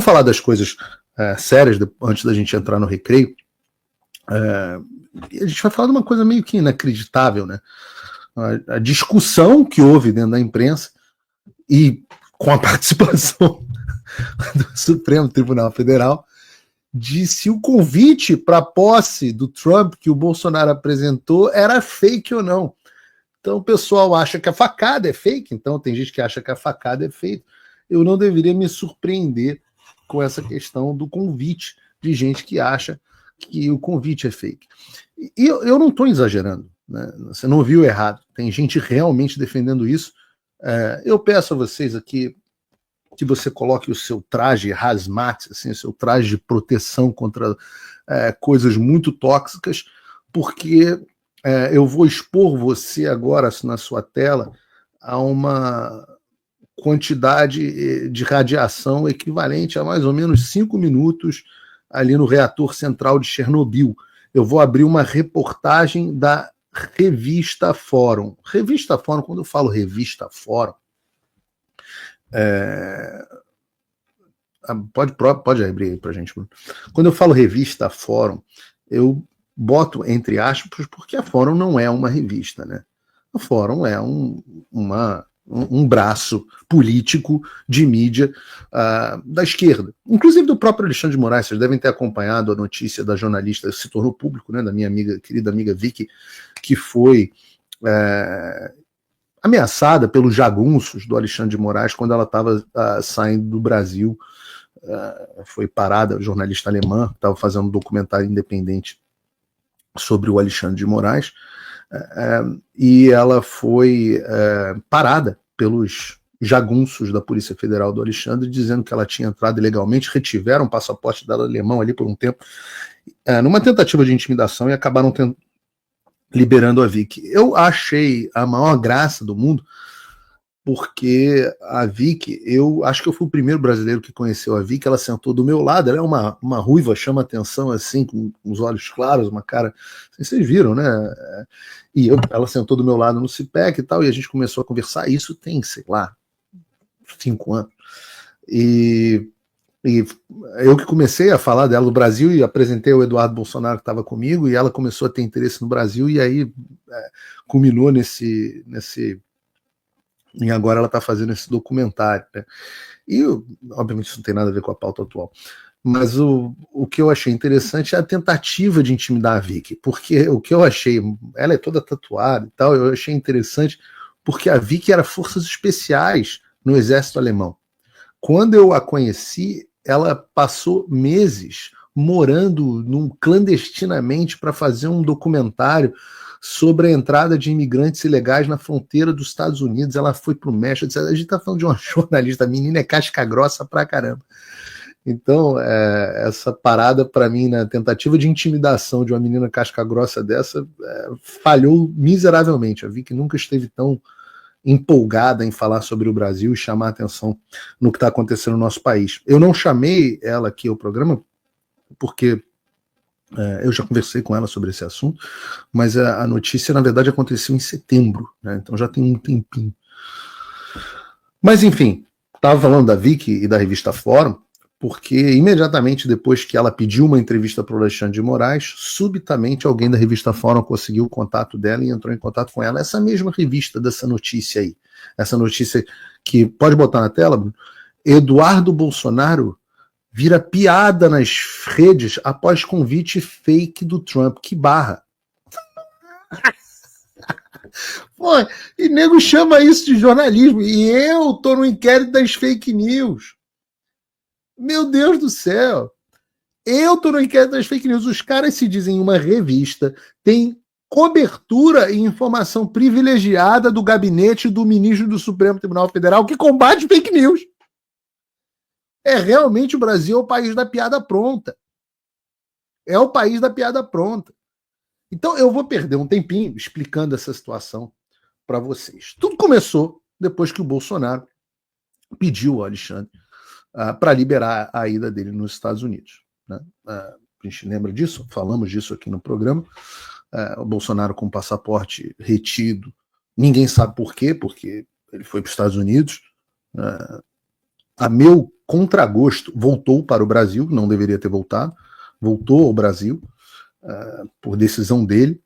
falar das coisas sérias antes da gente entrar no recreio. A gente vai falar de uma coisa meio que inacreditável, né? A discussão que houve dentro da imprensa e com a participação do Supremo Tribunal Federal de se o convite para a posse do Trump que o Bolsonaro apresentou era fake ou não. Então o pessoal acha que a facada é fake, então tem gente que acha que a facada é fake. Eu não deveria me surpreender com essa questão do convite de gente que acha que o convite é fake. E eu não estou exagerando, né? Você não viu errado. Tem gente realmente defendendo isso. Eu peço a vocês aqui que você coloque o seu traje hazmat, assim, o seu traje de proteção contra coisas muito tóxicas, porque eu vou expor você agora na sua tela a uma quantidade de radiação equivalente a mais ou menos 5 minutos ali no reator central de Chernobyl. Eu vou abrir uma reportagem da Revista Fórum. Revista Fórum, quando eu falo Revista Fórum, pode abrir aí pra gente, Bruno. Quando eu falo Revista Fórum, eu boto entre aspas, porque a Fórum não é uma revista, né? A Fórum é um braço político de mídia da esquerda, inclusive do próprio Alexandre de Moraes. Vocês devem ter acompanhado a notícia da jornalista, se tornou público, né, da minha querida amiga Vicky, que foi ameaçada pelos jagunços do Alexandre de Moraes quando ela estava saindo do Brasil. Foi parada, jornalista alemã, estava fazendo um documentário independente sobre o Alexandre de Moraes, e ela foi parada pelos jagunços da Polícia Federal do Alexandre, dizendo que ela tinha entrado ilegalmente, retiveram o passaporte dela alemão ali por um tempo, numa tentativa de intimidação, e acabaram liberando a Vicky. Eu achei a maior graça do mundo, porque a Vicky, eu acho que eu fui o primeiro brasileiro que conheceu a Vicky. Ela sentou do meu lado, ela é uma ruiva, chama atenção assim, com os olhos claros, uma cara, assim, vocês viram, né? E ela sentou do meu lado no CIPEC e tal, e a gente começou a conversar. Isso tem, sei lá, 5 anos. E eu que comecei a falar dela no Brasil e apresentei o Eduardo Bolsonaro, que estava comigo, e ela começou a ter interesse no Brasil, e aí culminou nesse e agora ela está fazendo esse documentário, né? E obviamente isso não tem nada a ver com a pauta atual, mas o que eu achei interessante é a tentativa de intimidar a Vicky, porque o que eu achei, ela é toda tatuada e tal, eu achei interessante porque a Vicky era forças especiais no exército alemão. Quando eu a conheci, ela passou meses morando clandestinamente para fazer um documentário sobre a entrada de imigrantes ilegais na fronteira dos Estados Unidos. Ela foi para o México. A gente está falando de uma jornalista, a menina é casca grossa pra caramba. Então, essa parada, para mim, na tentativa de intimidação de uma menina casca grossa dessa, falhou miseravelmente. Eu vi que nunca esteve tão empolgada em falar sobre o Brasil e chamar a atenção no que está acontecendo no nosso país. Eu não chamei ela aqui ao programa porque eu já conversei com ela sobre esse assunto, mas a notícia, na verdade, aconteceu em setembro, né? Então já tem um tempinho. Mas, enfim, estava falando da Vicky e da revista Fórum, porque imediatamente depois que ela pediu uma entrevista para o Alexandre de Moraes, subitamente alguém da revista Fórum conseguiu o contato dela e entrou em contato com ela. Essa mesma revista dessa notícia aí, essa notícia que, pode botar na tela, Bruno? Eduardo Bolsonaro vira piada nas redes após convite fake do Trump. Que barra. Pô, e nego chama isso de jornalismo. E eu tô no inquérito das fake news. Meu Deus do céu. Eu tô no inquérito das fake news. Os caras se dizem uma revista, tem cobertura e informação privilegiada do gabinete do ministro do Supremo Tribunal Federal que combate fake news. Realmente o Brasil é o país da piada pronta. É o país da piada pronta. Então eu vou perder um tempinho explicando essa situação para vocês. Tudo começou depois que o Bolsonaro pediu ao Alexandre para liberar a ida dele nos Estados Unidos, né? A gente lembra disso? Falamos disso aqui no programa. O Bolsonaro com o passaporte retido. Ninguém sabe por quê, porque ele foi para os Estados Unidos. A meu contragosto, voltou para o Brasil, não deveria ter voltado, voltou ao Brasil, por decisão dele,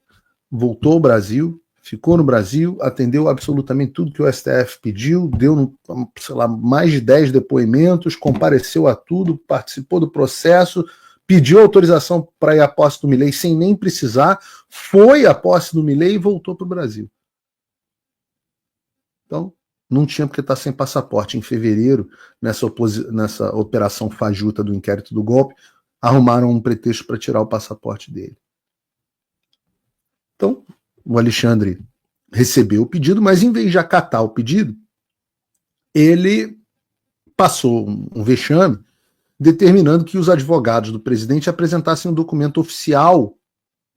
voltou ao Brasil, ficou no Brasil, atendeu absolutamente tudo que o STF pediu, deu, sei lá, mais de 10 depoimentos, compareceu a tudo, participou do processo, pediu autorização para ir à posse do Milei sem nem precisar, foi à posse do Milei e voltou para o Brasil. Então, não tinha porque estar sem passaporte. Em fevereiro, nessa operação fajuta do inquérito do golpe, arrumaram um pretexto para tirar o passaporte dele. Então, o Alexandre recebeu o pedido, mas em vez de acatar o pedido, ele passou um vexame determinando que os advogados do presidente apresentassem um documento oficial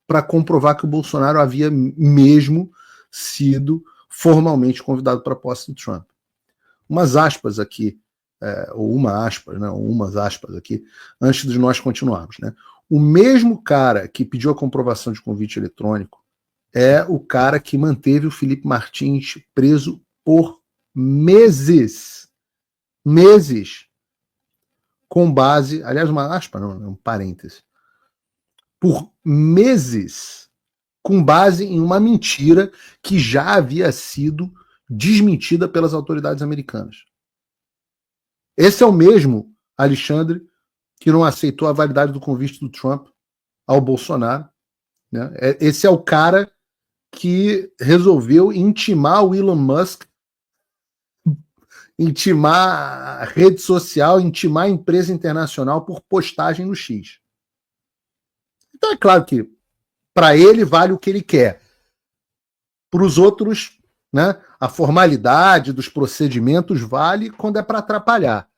para comprovar que o Bolsonaro havia mesmo sido formalmente convidado para a posse do Trump. Umas aspas aqui, ou umas aspas aqui, antes de nós continuarmos, né? O mesmo cara que pediu a comprovação de convite eletrônico é o cara que manteve o Felipe Martins preso por meses. Meses. Com base, aliás, uma aspa, não, um parêntese. Por meses, com base em uma mentira que já havia sido desmentida pelas autoridades americanas. Esse é o mesmo Alexandre que não aceitou a validade do convite do Trump ao Bolsonaro, né? Esse é o cara que resolveu intimar o Elon Musk, intimar a rede social, intimar a empresa internacional por postagem no X. Então é claro que para ele vale o que ele quer. Para os outros, né, a formalidade dos procedimentos vale quando é para atrapalhar.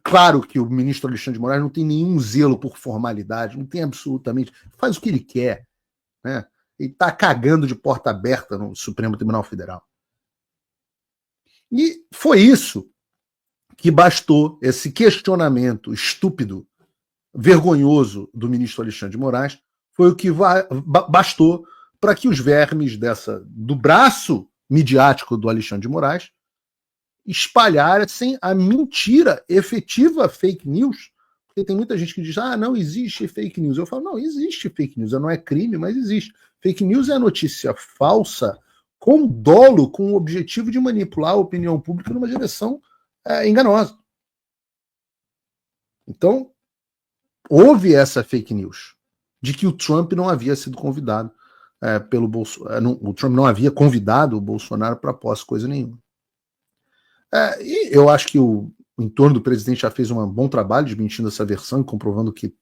Claro que o ministro Alexandre de Moraes não tem nenhum zelo por formalidade, não tem absolutamente. Faz o que ele quer, né? Ele está cagando de porta aberta no Supremo Tribunal Federal. E foi isso que bastou, esse questionamento estúpido, vergonhoso do ministro Alexandre de Moraes, foi o que bastou para que os vermes do braço midiático do Alexandre de Moraes espalhassem a mentira efetiva fake news. Porque tem muita gente que diz, não existe fake news. Eu falo, não, existe fake news, não é crime, mas existe. Fake news é a notícia falsa com dolo, com o objetivo de manipular a opinião pública numa direção enganosa. Então, houve essa fake news de que o Trump não havia sido convidado pelo Bolsonaro. O Trump não havia convidado o Bolsonaro para posse, coisa nenhuma. E eu acho que o entorno do presidente já fez um bom trabalho desmentindo essa versão, comprovando que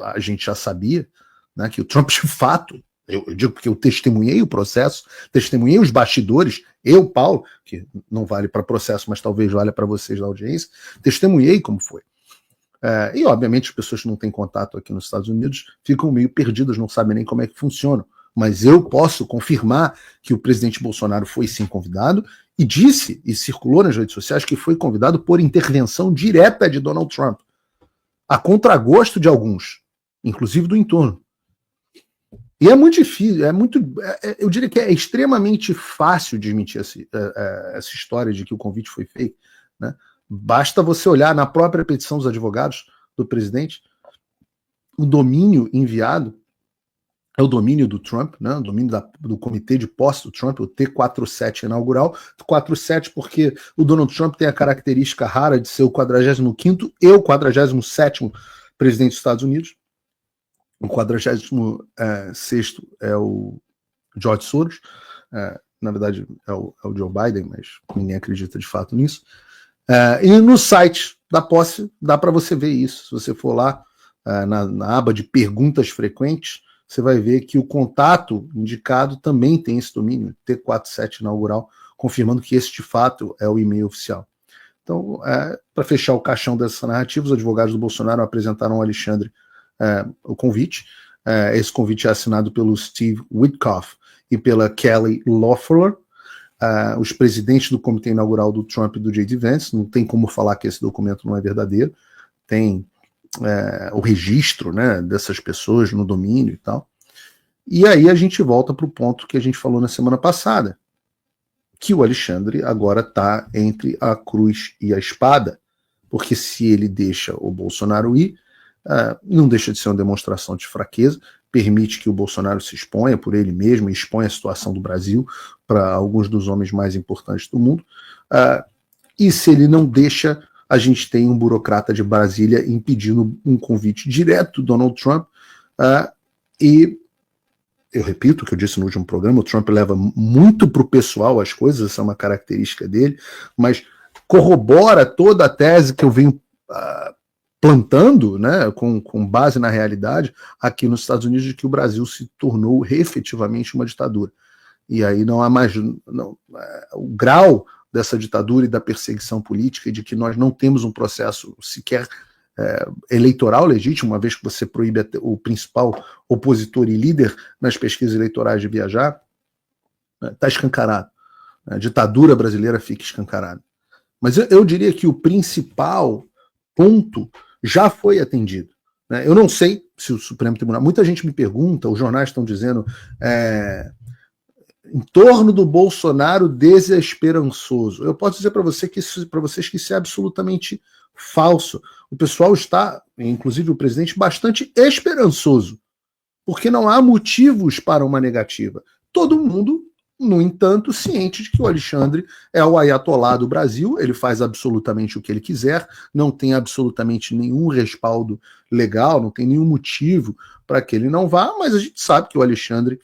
a gente já sabia, né, que o Trump, de fato, eu digo porque eu testemunhei o processo, testemunhei os bastidores, eu, Paulo, que não vale para processo, mas talvez valha para vocês da audiência, testemunhei como foi. E, obviamente, as pessoas que não têm contato aqui nos Estados Unidos ficam meio perdidas, não sabem nem como é que funciona. Mas eu posso confirmar que o presidente Bolsonaro foi sim convidado e disse, e circulou nas redes sociais, que foi convidado por intervenção direta de Donald Trump, a contragosto de alguns, inclusive do entorno. E é muito difícil, eu diria que é extremamente fácil desmentir essa história de que o convite foi fake, né? Basta você olhar na própria petição dos advogados do presidente, o domínio enviado é o domínio do Trump, né? O domínio do comitê de posse do Trump, o T47 inaugural. 47 porque o Donald Trump tem a característica rara de ser o 45º e o 47º presidente dos Estados Unidos. O 46º é o George Soros. Na verdade, é o Joe Biden, mas ninguém acredita de fato nisso. E no site da posse dá para você ver isso. Se você for lá na aba de perguntas frequentes, você vai ver que o contato indicado também tem esse domínio, T47 inaugural, confirmando que esse de fato é o e-mail oficial. Então, para fechar o caixão dessa narrativa, os advogados do Bolsonaro apresentaram ao Alexandre o convite. Esse convite é assinado pelo Steve Witkoff e pela Kelly Loeffler, os presidentes do comitê inaugural do Trump e do J.D. Vance. Não tem como falar que esse documento não é verdadeiro. Tem o registro, né, dessas pessoas no domínio e tal. E aí a gente volta para o ponto que a gente falou na semana passada, que o Alexandre agora está entre a cruz e a espada, porque se ele deixa o Bolsonaro ir, não deixa de ser uma demonstração de fraqueza, permite que o Bolsonaro se exponha por ele mesmo, exponha a situação do Brasil para alguns dos homens mais importantes do mundo, e se ele não deixa, a gente tem um burocrata de Brasília impedindo um convite direto do Donald Trump, e eu repito o que eu disse no último programa, o Trump leva muito para o pessoal as coisas, essa é uma característica dele, mas corrobora toda a tese que eu venho plantando, né, com base na realidade, aqui nos Estados Unidos, de que o Brasil se tornou efetivamente uma ditadura. E aí não há mais... o grau dessa ditadura e da perseguição política e de que nós não temos um processo sequer eleitoral legítimo, uma vez que você proíbe o principal opositor e líder nas pesquisas eleitorais de viajar, está escancarado. A ditadura brasileira fica escancarada. Mas eu diria que o principal ponto já foi atendido. Eu não sei se o Supremo Tribunal... Muita gente me pergunta, os jornais estão dizendo em torno do Bolsonaro desesperançoso. Eu posso dizer para vocês que isso é absolutamente falso. O pessoal está, inclusive o presidente, bastante esperançoso, porque não há motivos para uma negativa. Todo mundo, no entanto, ciente de que o Alexandre é o ayatolá do Brasil, ele faz absolutamente o que ele quiser, não tem absolutamente nenhum respaldo legal, não tem nenhum motivo para que ele não vá, mas a gente sabe que o Alexandre,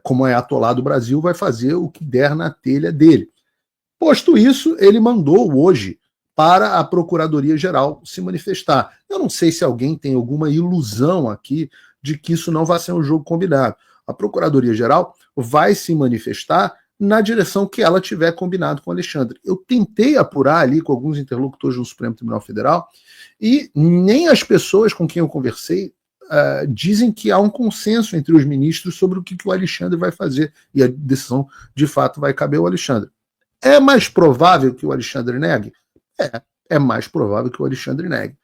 como ayatolá do Brasil, vai fazer o que der na telha dele. Posto isso, ele mandou hoje para a Procuradoria-Geral se manifestar. Eu não sei se alguém tem alguma ilusão aqui de que isso não vai ser um jogo combinado. A Procuradoria-Geral vai se manifestar na direção que ela tiver combinado com o Alexandre. Eu tentei apurar ali com alguns interlocutores do Supremo Tribunal Federal e nem as pessoas com quem eu conversei dizem que há um consenso entre os ministros sobre o que o Alexandre vai fazer. E a decisão, de fato, vai caber ao Alexandre. É mais provável que o Alexandre negue? É mais provável que o Alexandre negue.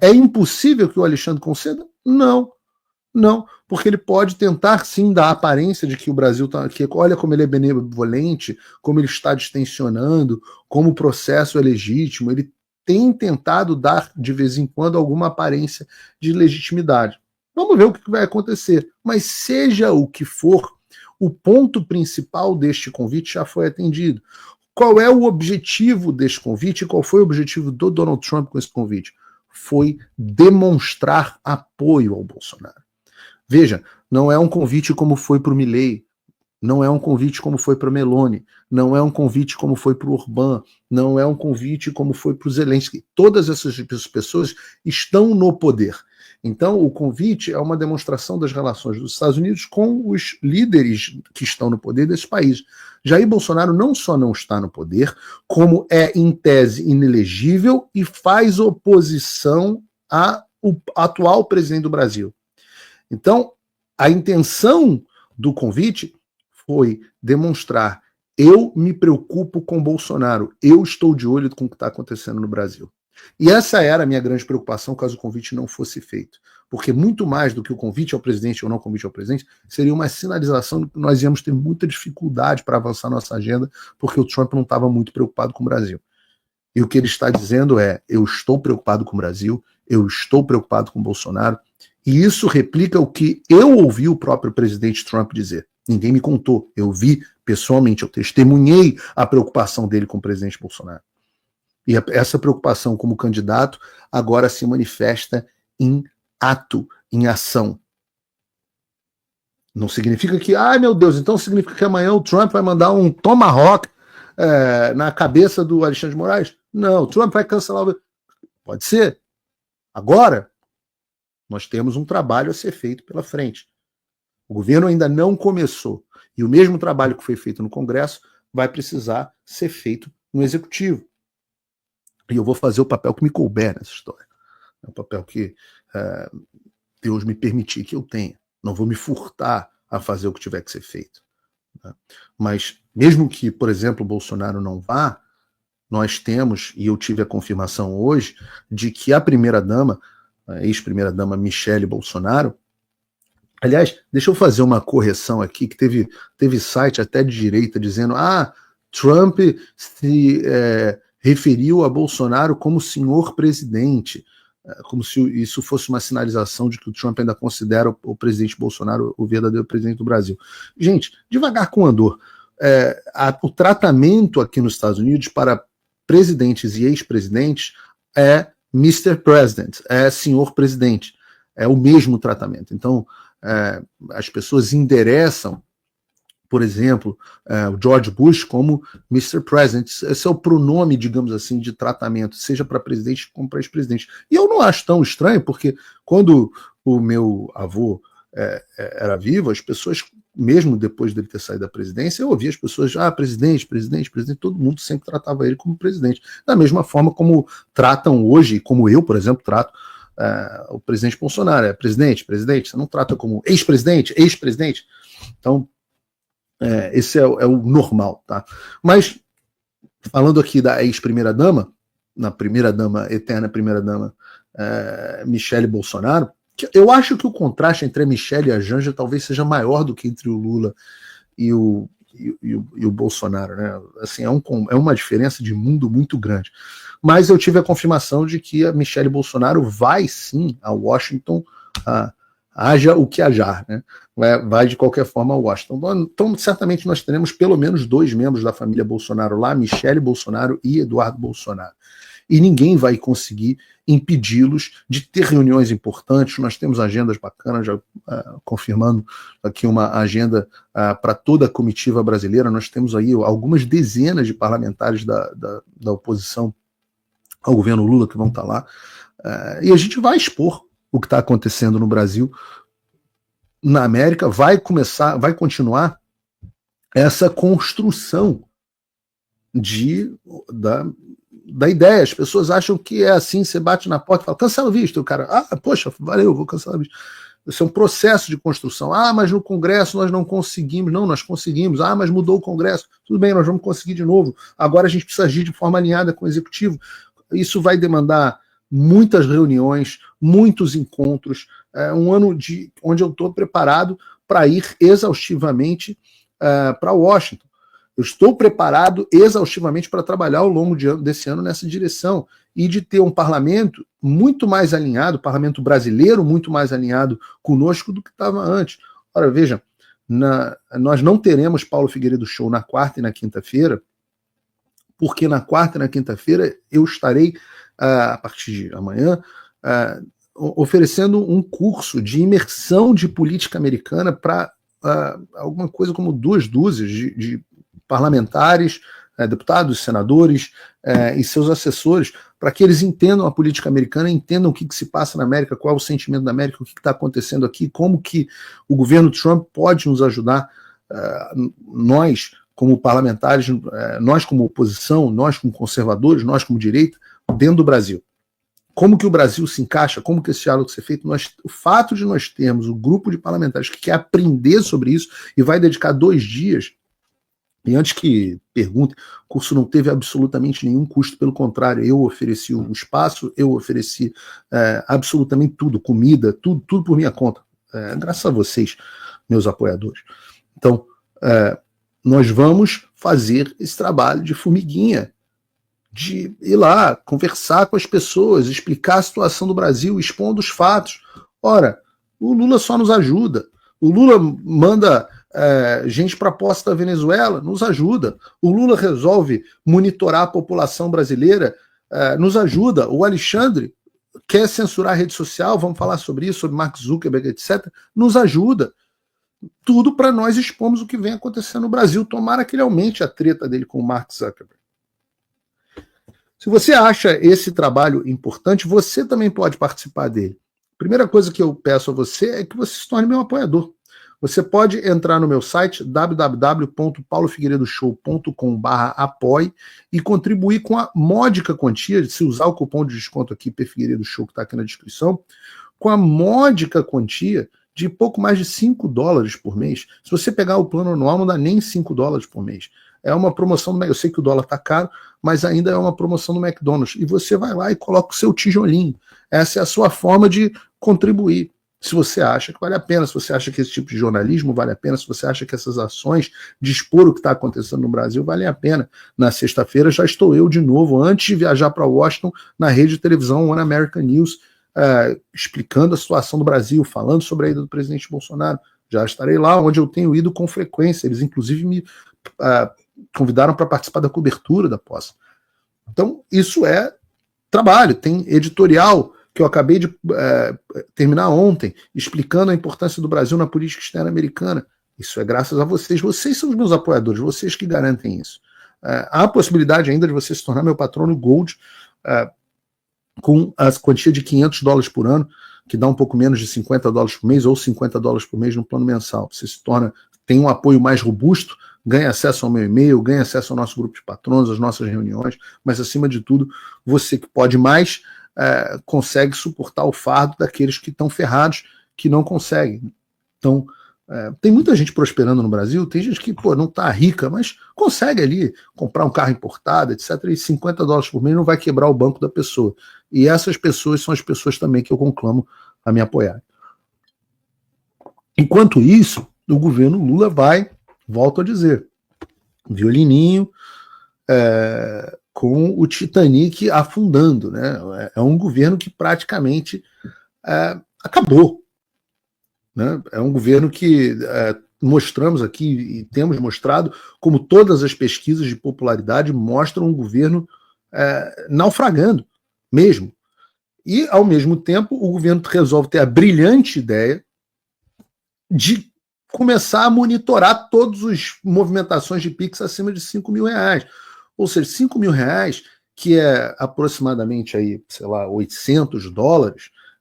É impossível que o Alexandre conceda? Não, porque ele pode tentar sim dar a aparência de que o Brasil está aqui, olha como ele é benevolente, como ele está distensionando, como o processo é legítimo, ele tem tentado dar de vez em quando alguma aparência de legitimidade. Vamos ver o que vai acontecer, mas seja o que for, o ponto principal deste convite já foi atendido. Qual é o objetivo deste convite e qual foi o objetivo do Donald Trump com esse convite? Foi demonstrar apoio ao Bolsonaro. Veja, não é um convite como foi para o Milei, não é um convite como foi para o Meloni, não é um convite como foi para o Orbán, não é um convite como foi para o Zelensky. Todas essas pessoas estão no poder. Então, o convite é uma demonstração das relações dos Estados Unidos com os líderes que estão no poder desse país. Jair Bolsonaro não só não está no poder, como é, em tese, inelegível e faz oposição ao atual presidente do Brasil. Então, a intenção do convite foi demonstrar: eu me preocupo com Bolsonaro, eu estou de olho com o que está acontecendo no Brasil. E essa era a minha grande preocupação caso o convite não fosse feito. Porque muito mais do que o convite ao presidente ou não convite ao presidente, seria uma sinalização de que nós íamos ter muita dificuldade para avançar nossa agenda, porque o Trump não estava muito preocupado com o Brasil. E o que ele está dizendo é: eu estou preocupado com o Brasil, eu estou preocupado com o Bolsonaro, e isso replica o que eu ouvi o próprio presidente Trump dizer. Ninguém me contou, eu vi pessoalmente, eu testemunhei a preocupação dele com o presidente Bolsonaro. E essa preocupação como candidato agora se manifesta em ato, em ação. Não significa que, ai meu Deus, então significa que amanhã o Trump vai mandar um tomahawk na cabeça do Alexandre de Moraes? Não, o Trump vai cancelar o... Pode ser. Agora, nós temos um trabalho a ser feito pela frente. O governo ainda não começou. E o mesmo trabalho que foi feito no Congresso vai precisar ser feito no Executivo. E eu vou fazer o papel que me couber nessa história. É um papel que Deus me permitir que eu tenha. Não vou me furtar a fazer o que tiver que ser feito. Né? Mas mesmo que, por exemplo, o Bolsonaro não vá, nós temos, e eu tive a confirmação hoje, de que a primeira-dama, a ex-primeira-dama Michele Bolsonaro, aliás, deixa eu fazer uma correção aqui, que teve site até de direita dizendo: Trump se referiu a Bolsonaro como senhor presidente, como se isso fosse uma sinalização de que o Trump ainda considera o presidente Bolsonaro o verdadeiro presidente do Brasil. Gente, devagar com o andor. O tratamento aqui nos Estados Unidos para presidentes e ex-presidentes é Mr. President, é senhor presidente. É o mesmo tratamento. Então, as pessoas endereçam, por exemplo, o George Bush como Mr. President. Esse é o pronome, digamos assim, de tratamento, seja para presidente como para ex-presidente. E eu não acho tão estranho, porque quando o meu avô era vivo, as pessoas, mesmo depois dele ter saído da presidência, eu ouvia as pessoas, presidente, todo mundo sempre tratava ele como presidente. Da mesma forma como tratam hoje, como eu, por exemplo, trato o presidente Bolsonaro. Presidente, você não trata como ex-presidente. Então, esse é o normal, tá? Mas, falando aqui da ex-primeira-dama, na primeira-dama, eterna primeira-dama, Michele Bolsonaro, eu acho que o contraste entre a Michele e a Janja talvez seja maior do que entre o Lula e o Bolsonaro, né? Assim, é uma diferença de mundo muito grande. Mas eu tive a confirmação de que a Michele Bolsonaro vai sim a Washington, haja o que hajar, né? Vai de qualquer forma a Washington. Então, certamente nós teremos pelo menos 2 membros da família Bolsonaro lá, Michele Bolsonaro e Eduardo Bolsonaro. E ninguém vai conseguir impedi-los de ter reuniões importantes. Nós temos agendas bacanas, já confirmando aqui uma agenda para toda a comitiva brasileira. Nós temos aí algumas dezenas de parlamentares da oposição ao governo Lula que vão estar lá. E a gente vai expor o que está acontecendo no Brasil, na América, vai continuar essa construção da ideia. As pessoas acham que é assim, você bate na porta e fala, cancela o visto. O cara, poxa, valeu, vou cancelar o visto. Isso é um processo de construção. Mas no Congresso nós não conseguimos. Não, nós conseguimos. Mas mudou o Congresso. Tudo bem, nós vamos conseguir de novo. Agora a gente precisa agir de forma alinhada com o Executivo. Isso vai demandar muitas reuniões, muitos encontros, um ano onde eu estou preparado para ir exaustivamente para Washington. Eu estou preparado exaustivamente para trabalhar ao longo desse ano nessa direção e de ter um parlamento muito mais alinhado, parlamento brasileiro muito mais alinhado conosco do que estava antes. Ora, veja, nós não teremos Paulo Figueiredo Show na quarta e na quinta-feira, porque na quarta e na quinta-feira eu estarei, a partir de amanhã, oferecendo um curso de imersão de política americana para alguma coisa como 2 dúzias de parlamentares, deputados, senadores e seus assessores, para que eles entendam a política americana, entendam o que se passa na América, qual é o sentimento da América, o que está acontecendo aqui, como que o governo Trump pode nos ajudar, nós como parlamentares, nós como oposição, nós como conservadores, nós como direita, dentro do Brasil. Como que o Brasil se encaixa, como que esse diálogo ser feito. O fato de nós termos um grupo de parlamentares que quer aprender sobre isso e vai dedicar 2 dias, e antes que perguntem, o curso não teve absolutamente nenhum custo, pelo contrário, eu ofereci o espaço, eu ofereci absolutamente tudo, comida, tudo por minha conta, graças a vocês, meus apoiadores. Então, nós vamos fazer esse trabalho de formiguinha, de ir lá, conversar com as pessoas, explicar a situação do Brasil, expondo os fatos. Ora, o Lula só nos ajuda. O Lula manda gente para a posse da Venezuela, nos ajuda. O Lula resolve monitorar a população brasileira, nos ajuda. O Alexandre quer censurar a rede social, vamos falar sobre isso, sobre Mark Zuckerberg, etc., nos ajuda. Tudo para nós expormos o que vem acontecendo no Brasil. Tomara que ele aumente a treta dele com o Mark Zuckerberg. Se você acha esse trabalho importante, você também pode participar dele. A primeira coisa que eu peço a você é que você se torne meu apoiador. Você pode entrar no meu site www.paulofigueiredoshow.com/apoie e contribuir com a módica quantia, se usar o cupom de desconto aqui, Figueiredo Show, que está aqui na descrição, com a módica quantia de pouco mais de $5 por mês. Se você pegar o plano anual, não dá nem $5 por mês. É uma promoção, eu sei que o dólar está caro, mas ainda é uma promoção do McDonald's. E você vai lá e coloca o seu tijolinho. Essa é a sua forma de contribuir. Se você acha que vale a pena, se você acha que esse tipo de jornalismo vale a pena, se você acha que essas ações de expor o que está acontecendo no Brasil valem a pena. Na sexta-feira já estou eu de novo, antes de viajar para Washington, na rede de televisão One American News, explicando a situação do Brasil, falando sobre a ida do presidente Bolsonaro. Já estarei lá, onde eu tenho ido com frequência. Eles, inclusive, me convidaram para participar da cobertura da posse. Então, isso é trabalho. Tem editorial que eu acabei de terminar ontem, explicando a importância do Brasil na política externa americana. Isso é graças a vocês. Vocês são os meus apoiadores, vocês que garantem isso. Há a possibilidade ainda de você se tornar meu patrono Gold, com a quantia de $500 por ano, que dá um pouco menos de $50 por mês, ou $50 por mês no plano mensal. Você se torna, tem um apoio mais robusto, ganha acesso ao meu e-mail, ganha acesso ao nosso grupo de patronos, às nossas reuniões, mas acima de tudo, você que pode mais, consegue suportar o fardo daqueles que estão ferrados, que não conseguem. Então, tem muita gente prosperando no Brasil, tem gente que não está rica, mas consegue ali comprar um carro importado, etc. E $50 por mês não vai quebrar o banco da pessoa. E essas pessoas são as pessoas também que eu conclamo a me apoiar. Enquanto isso, o governo Lula vai, volto a dizer, violininho, com o Titanic afundando, né? É um governo que praticamente acabou. Né? É um governo que mostramos aqui e temos mostrado, como todas as pesquisas de popularidade mostram, um governo naufragando mesmo. E, ao mesmo tempo, o governo resolve ter a brilhante ideia de começar a monitorar todas as movimentações de Pix acima de R$5 mil. Ou seja, R$5 mil, que é aproximadamente aí, sei lá, $800,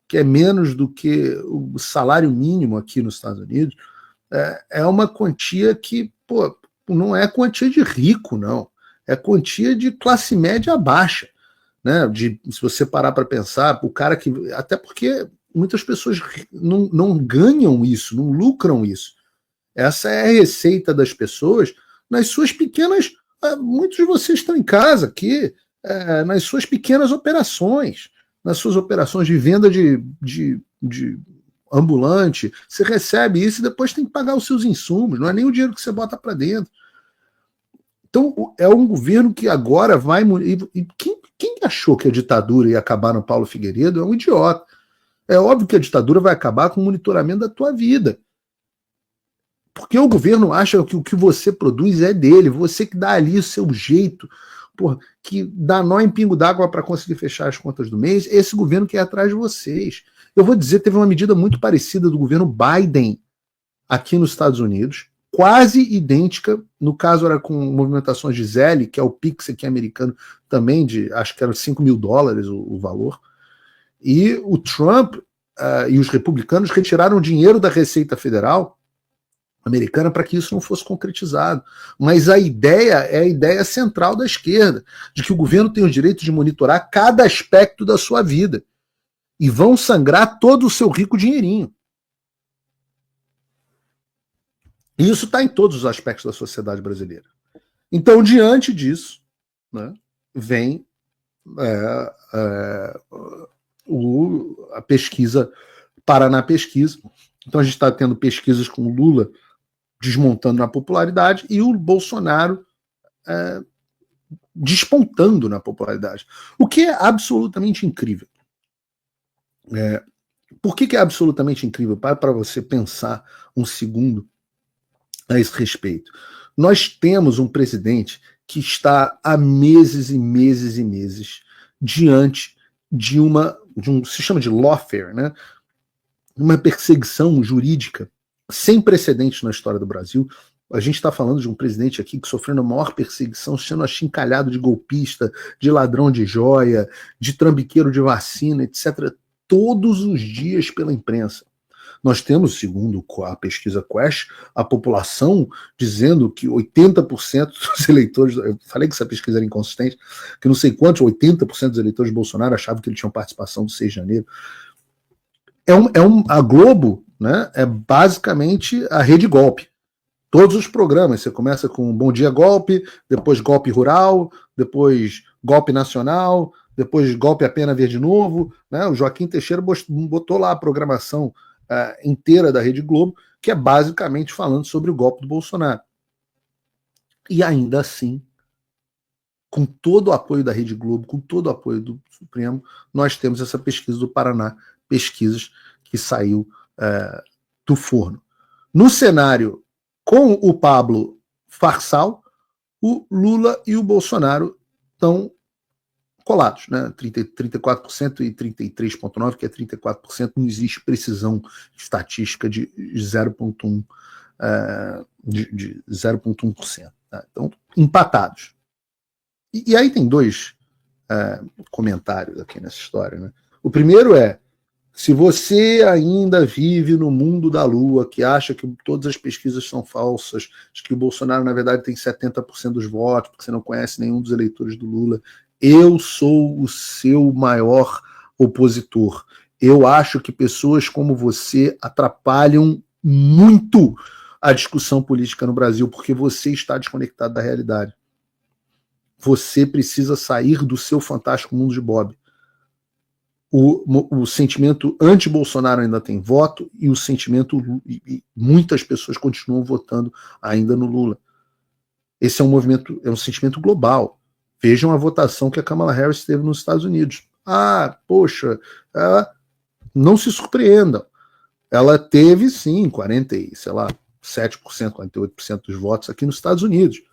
que é menos do que o salário mínimo aqui nos Estados Unidos, é uma quantia que, não é quantia de rico, não. É quantia de classe média baixa. Né? Se você parar para pensar, o cara que... Até porque muitas pessoas não ganham isso, não lucram isso. Essa é a receita das pessoas nas suas pequenas... Muitos de vocês estão em casa aqui, nas suas pequenas operações, nas suas operações de venda de ambulante, você recebe isso e depois tem que pagar os seus insumos, não é nem o dinheiro que você bota para dentro. Então, é um governo que agora vai... E quem achou que a ditadura ia acabar no Paulo Figueiredo é um idiota. É óbvio que a ditadura vai acabar com o monitoramento da tua vida. Porque o governo acha que o que você produz é dele, você que dá ali o seu jeito, que dá nó em pingo d'água para conseguir fechar as contas do mês, esse governo que é atrás de vocês. Eu vou dizer, teve uma medida muito parecida do governo Biden aqui nos Estados Unidos, quase idêntica, no caso era com movimentações de Zelle, que é o Pix aqui americano também, acho que era $5 mil o valor, e o Trump e os republicanos retiraram dinheiro da Receita Federal americana para que isso não fosse concretizado. Mas a ideia é a ideia central da esquerda, de que o governo tem o direito de monitorar cada aspecto da sua vida e vão sangrar todo o seu rico dinheirinho. E isso está em todos os aspectos da sociedade brasileira. Então, diante disso, né, vem a pesquisa, Paraná Pesquisa. Então, a gente está tendo pesquisas com o Lula desmontando na popularidade e o Bolsonaro despontando na popularidade. O que é absolutamente incrível. Por que é absolutamente incrível? Para você pensar um segundo a esse respeito. Nós temos um presidente que está há meses e meses e meses diante de se chama de lawfare, né? Uma perseguição jurídica sem precedentes na história do Brasil. A gente está falando de um presidente aqui que sofrendo a maior perseguição, sendo achincalhado de golpista, de ladrão de joia, de trambiqueiro de vacina, etc., todos os dias pela imprensa. Nós temos, segundo a pesquisa Quest, a população dizendo que 80% dos eleitores, eu falei que essa pesquisa era inconsistente, que não sei quantos, 80% dos eleitores de Bolsonaro achavam que ele tinha participação do 6 de janeiro. A Globo, né, é basicamente a rede golpe. Todos os programas, você começa com Bom Dia Golpe, depois Golpe Rural, depois Golpe Nacional, depois Golpe a Pena Ver de Novo, né? O Joaquim Teixeira botou lá a programação inteira da Rede Globo, que é basicamente falando sobre o golpe do Bolsonaro. E ainda assim, com todo o apoio da Rede Globo, com todo o apoio do Supremo, nós temos essa pesquisa do Paraná, pesquisas que saiu do forno. No cenário com o Pablo Farsal, o Lula e o Bolsonaro estão colados, né? 34% e 33,9%, que é 34%, não existe precisão estatística de 0,1%. De 0,1%. Tá? Então, empatados. E aí tem dois comentários aqui nessa história. Né? O primeiro é: se você ainda vive no mundo da lua, que acha que todas as pesquisas são falsas, que o Bolsonaro, na verdade, tem 70% dos votos, porque você não conhece nenhum dos eleitores do Lula, eu sou o seu maior opositor. Eu acho que pessoas como você atrapalham muito a discussão política no Brasil, porque você está desconectado da realidade. Você precisa sair do seu fantástico mundo de Bob. O sentimento anti-Bolsonaro ainda tem voto e o sentimento, e muitas pessoas continuam votando ainda no Lula. Esse é um movimento, é um sentimento global. Vejam a votação que a Kamala Harris teve nos Estados Unidos. Poxa, não se surpreendam. Ela teve, sim, 7%, 48% dos votos aqui nos Estados Unidos.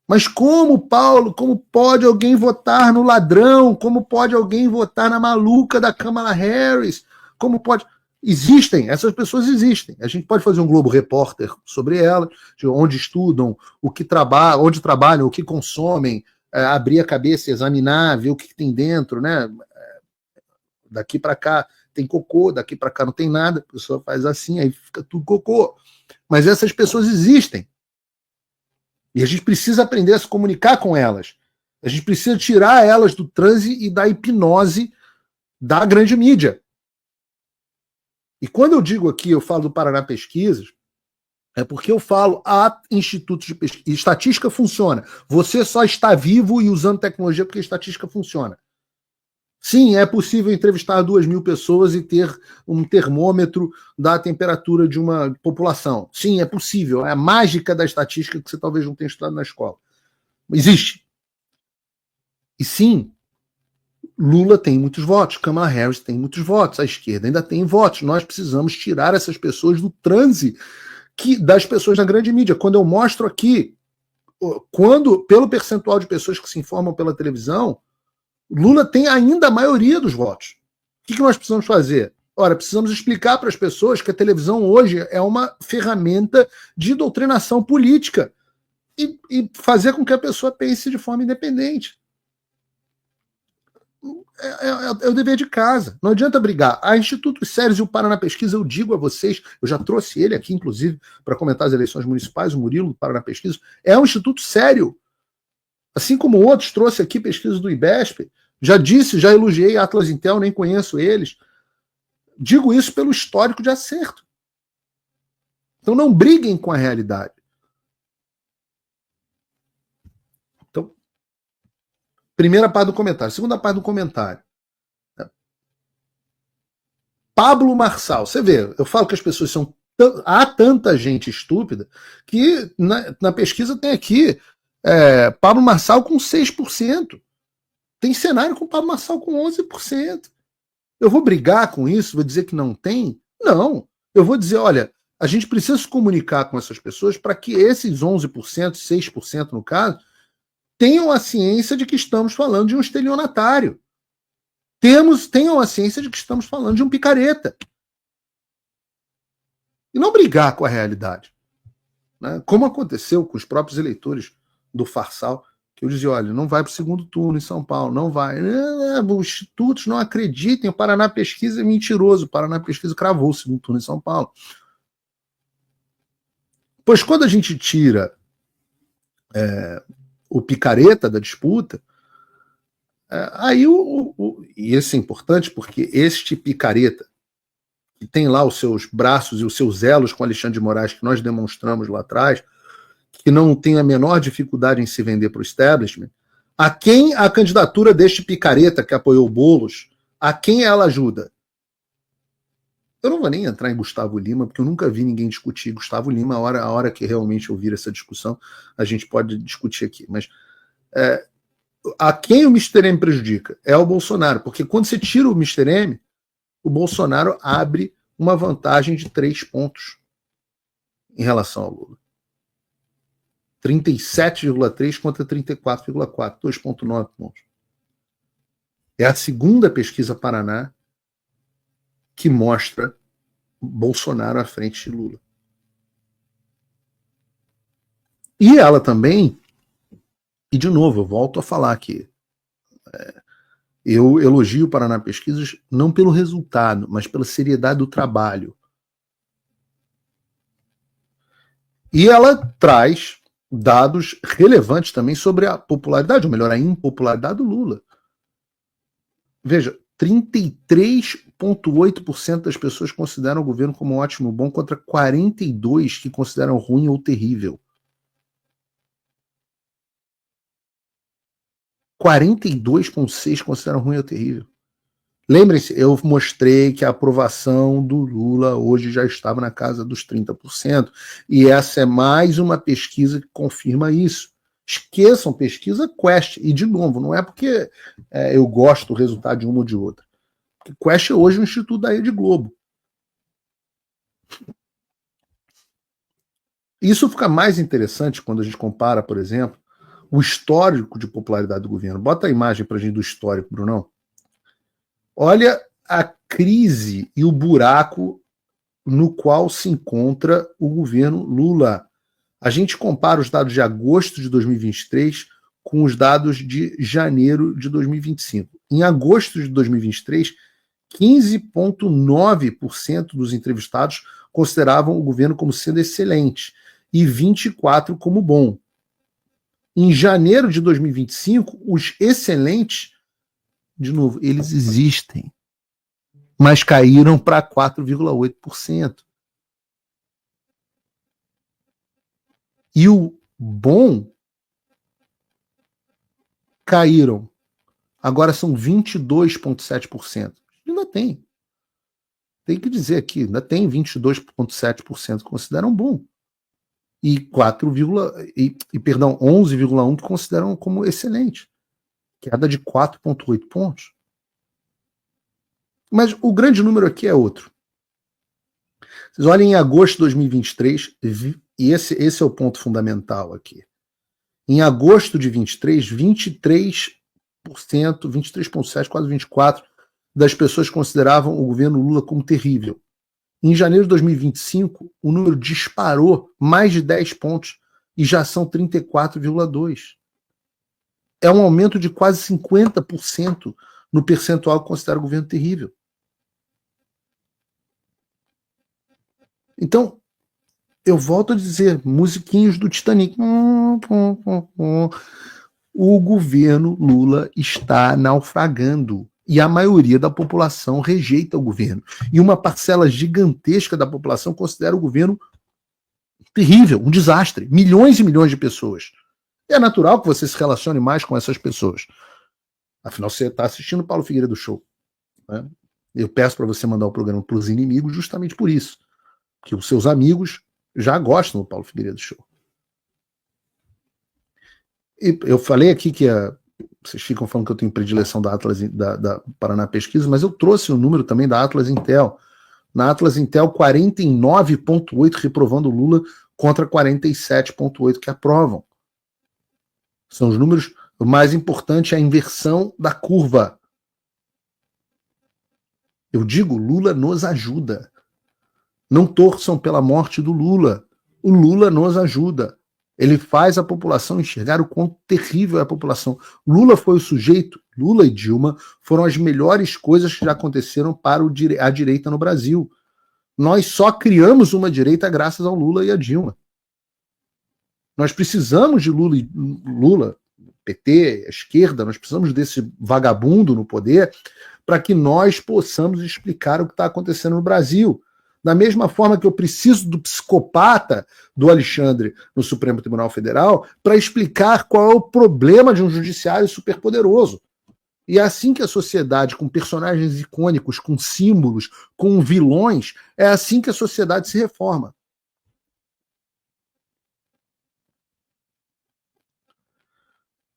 Mas como, Paulo, como pode alguém votar no ladrão? Como pode alguém votar na maluca da Kamala Harris? Como pode... Existem, essas pessoas existem. A gente pode fazer um Globo Repórter sobre elas, de onde estudam, o que trabalham, onde trabalham, o que consomem, abrir a cabeça, examinar, ver o que tem dentro, né? Daqui para cá tem cocô, daqui para cá não tem nada, a pessoa faz assim, aí fica tudo cocô. Mas essas pessoas existem. E a gente precisa aprender a se comunicar com elas. A gente precisa tirar elas do transe e da hipnose da grande mídia. E quando eu digo aqui, eu falo do Paraná Pesquisas, é porque eu falo a institutos de pesquisa. E estatística funciona. Você só está vivo e usando tecnologia porque a estatística funciona. Sim, é possível entrevistar 2.000 pessoas e ter um termômetro da temperatura de uma população. Sim, é possível. É a mágica da estatística que você talvez não tenha estudado na escola. Existe. E sim, Lula tem muitos votos, Kamala Harris tem muitos votos, a esquerda ainda tem votos. Nós precisamos tirar essas pessoas do transe das pessoas na grande mídia. Quando eu mostro aqui, pelo percentual de pessoas que se informam pela televisão, Lula tem ainda a maioria dos votos. O que nós precisamos fazer? Ora, precisamos explicar para as pessoas que a televisão hoje é uma ferramenta de doutrinação política e fazer com que a pessoa pense de forma independente. É o dever de casa. Não adianta brigar. A Institutos Sérios e o Paraná Pesquisa, eu digo a vocês, eu já trouxe ele aqui, inclusive, para comentar as eleições municipais, o Murilo do Paraná Pesquisa, é um instituto sério. Assim como outros, trouxe aqui pesquisas do IBESP, já elogiei a Atlas Intel, nem conheço eles. Digo isso pelo histórico de acerto. Então não briguem com a realidade. Então, primeira parte do comentário. Segunda parte do comentário. Pablo Marçal. Você vê, eu falo que as pessoas são... Há tanta gente estúpida que na pesquisa tem aqui Pablo Marçal com 6%. Tem cenário com Pablo Marçal com 11%. Eu vou brigar com isso? Vou dizer que não tem? Não. Eu vou dizer, olha, a gente precisa se comunicar com essas pessoas para que esses 11%, 6% no caso, tenham a ciência de que estamos falando de um estelionatário. Tenham a ciência de que estamos falando de um picareta. E não brigar com a realidade. Né? Como aconteceu com os próprios eleitores do Farsal, que eu dizia, olha, não vai para o segundo turno em São Paulo, não vai. Os institutos não acreditem, o Paraná Pesquisa é mentiroso, o Paraná Pesquisa cravou o segundo turno em São Paulo. Pois quando a gente tira o picareta da disputa, aí e isso é importante porque este picareta, que tem lá os seus braços e os seus elos com Alexandre de Moraes, que nós demonstramos lá atrás, que não tem a menor dificuldade em se vender para o establishment, a quem a candidatura deste picareta que apoiou Boulos, a quem ela ajuda? Eu não vou nem entrar em Gustavo Lima, porque eu nunca vi ninguém discutir Gustavo Lima. A hora que realmente eu vir essa discussão, a gente pode discutir aqui. Mas a quem o Mr. M prejudica? É o Bolsonaro, porque quando você tira o Mr. M, o Bolsonaro abre uma vantagem de 3 pontos em relação ao Lula. 37,3 contra 34,4, 2,9 pontos. É a segunda pesquisa Paraná que mostra Bolsonaro à frente de Lula. E ela também, e de novo, eu volto a falar aqui, eu elogio o Paraná Pesquisas não pelo resultado, mas pela seriedade do trabalho. E ela traz dados relevantes também sobre a popularidade, ou melhor, a impopularidade do Lula. Veja, 33,8% das pessoas consideram o governo como ótimo ou bom, contra 42% que consideram ruim ou terrível. 42,6% consideram ruim ou terrível. Lembrem-se, eu mostrei que a aprovação do Lula hoje já estava na casa dos 30%, e essa é mais uma pesquisa que confirma isso. Esqueçam pesquisa Quest, e de novo, não é porque eu gosto do resultado de uma ou de outra. Porque Quest é hoje o Instituto da Rede Globo. Isso fica mais interessante quando a gente compara, por exemplo, o histórico de popularidade do governo. Bota a imagem para a gente do histórico, Brunão. Olha a crise e o buraco no qual se encontra o governo Lula. A gente compara os dados de agosto de 2023 com os dados de janeiro de 2025. Em agosto de 2023, 15,9% dos entrevistados consideravam o governo como sendo excelente e 24% como bom. Em janeiro de 2025, os excelentes, de novo, eles existem, mas caíram para 4,8%. E o bom caíram. Agora são 22,7%. Ainda tem. Tem que dizer aqui, ainda tem 22,7% que consideram bom. E 11,1% que consideram como excelente. Queda de 4,8 pontos. Mas o grande número aqui é outro. Vocês olhem em agosto de 2023, e esse é o ponto fundamental aqui. Em agosto de 23, 23%, 23,7%, quase 24% das pessoas consideravam o governo Lula como terrível. Em janeiro de 2025, o número disparou mais de 10 pontos e já são 34,2%. É um aumento de quase 50% no percentual que considera o governo terrível. Então, eu volto a dizer, musiquinhos do Titanic. O governo Lula está naufragando e a maioria da população rejeita o governo. E uma parcela gigantesca da população considera o governo terrível, um desastre. Milhões e milhões de pessoas. É natural que você se relacione mais com essas pessoas. Afinal, você está assistindo o Paulo Figueiredo Show. Né? Eu peço para você mandar o programa para os inimigos justamente por isso. Que os seus amigos já gostam do Paulo Figueiredo Show. E eu falei aqui que vocês ficam falando que eu tenho predileção da Atlas, da Paraná Pesquisa, mas eu trouxe o número também da Atlas Intel. Na Atlas Intel, 49,8% reprovando o Lula contra 47,8% que aprovam. São os números. O mais importante é a inversão da curva. Eu digo, Lula nos ajuda. Não torçam pela morte do Lula. O Lula nos ajuda. Ele faz a população enxergar o quão terrível é a população. Lula foi o sujeito, Lula e Dilma foram as melhores coisas que já aconteceram para a direita no Brasil. Nós só criamos uma direita graças ao Lula e a Dilma. Nós precisamos de Lula, PT, a esquerda, nós precisamos desse vagabundo no poder para que nós possamos explicar o que está acontecendo no Brasil. Da mesma forma que eu preciso do psicopata do Alexandre no Supremo Tribunal Federal para explicar qual é o problema de um judiciário superpoderoso. E é assim que a sociedade, com personagens icônicos, com símbolos, com vilões, é assim que a sociedade se reforma.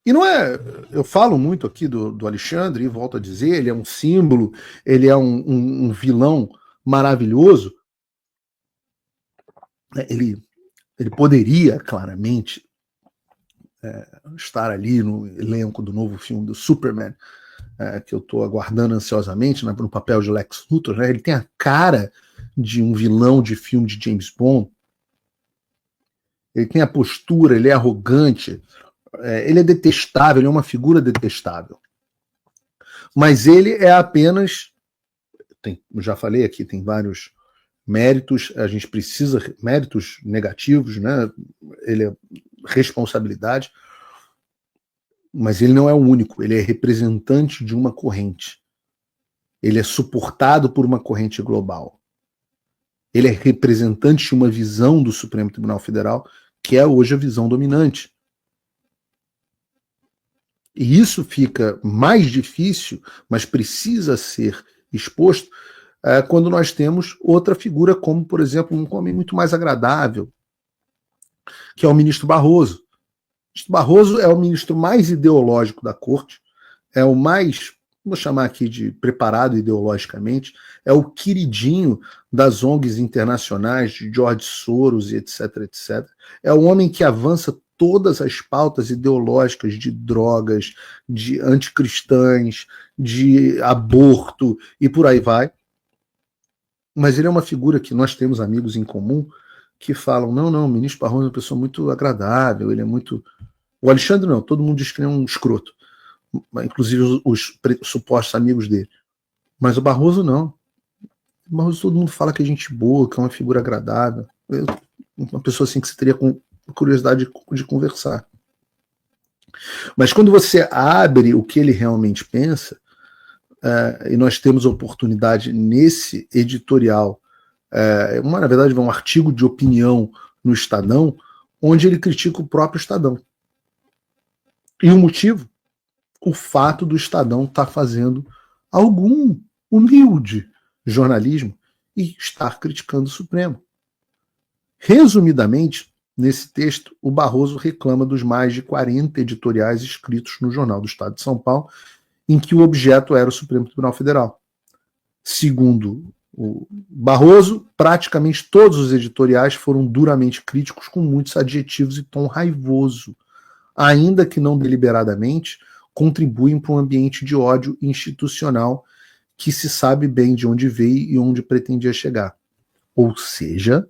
E não é. Eu falo muito aqui do Alexandre, e volto a dizer, ele é um símbolo, ele é um vilão maravilhoso. Ele poderia, claramente, estar ali no elenco do novo filme do Superman, que eu estou aguardando ansiosamente, no papel de Lex Luthor. Né? Ele tem a cara de um vilão de filme de James Bond. Ele tem a postura, ele é arrogante, ele é detestável, ele é uma figura detestável. Mas ele é apenas, já falei aqui, tem vários méritos, a gente precisa, méritos negativos, né? Ele é responsabilidade, mas ele não é o único, ele é representante de uma corrente. Ele é suportado por uma corrente global. Ele é representante de uma visão do Supremo Tribunal Federal, que é hoje a visão dominante. E isso fica mais difícil, mas precisa ser exposto quando nós temos outra figura, como, por exemplo, um homem muito mais agradável, que é o ministro Barroso. O ministro Barroso é o ministro mais ideológico da corte, é o mais, vou chamar aqui de preparado ideologicamente, é o queridinho das ONGs internacionais, de George Soros e etc, etc. É o homem que avança todas as pautas ideológicas de drogas, de anticristãs, de aborto e por aí vai. Mas ele é uma figura que nós temos amigos em comum que falam, não, o ministro Barroso é uma pessoa muito agradável, ele é muito... O Alexandre não, todo mundo diz que ele é um escroto, inclusive os supostos amigos dele. Mas o Barroso não. O Barroso todo mundo fala que é gente boa, que é uma figura agradável, uma pessoa assim que você teria curiosidade de conversar. Mas quando você abre o que ele realmente pensa, e nós temos a oportunidade nesse editorial, na verdade é um artigo de opinião no Estadão, onde ele critica o próprio Estadão. E o motivo? O fato do Estadão estar fazendo algum humilde jornalismo e estar criticando o Supremo. Resumidamente, nesse texto, o Barroso reclama dos mais de 40 editoriais escritos no Jornal do Estado de São Paulo, em que o objeto era o Supremo Tribunal Federal. Segundo o Barroso, praticamente todos os editoriais foram duramente críticos, com muitos adjetivos e tom raivoso, ainda que não deliberadamente, contribuem para um ambiente de ódio institucional que se sabe bem de onde veio e onde pretendia chegar. Ou seja,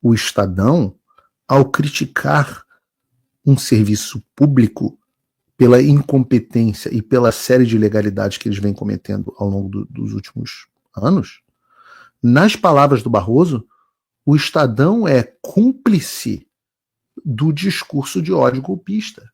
o Estadão, ao criticar um serviço público pela incompetência e pela série de ilegalidades que eles vêm cometendo ao longo dos últimos anos, nas palavras do Barroso, o Estadão é cúmplice do discurso de ódio golpista.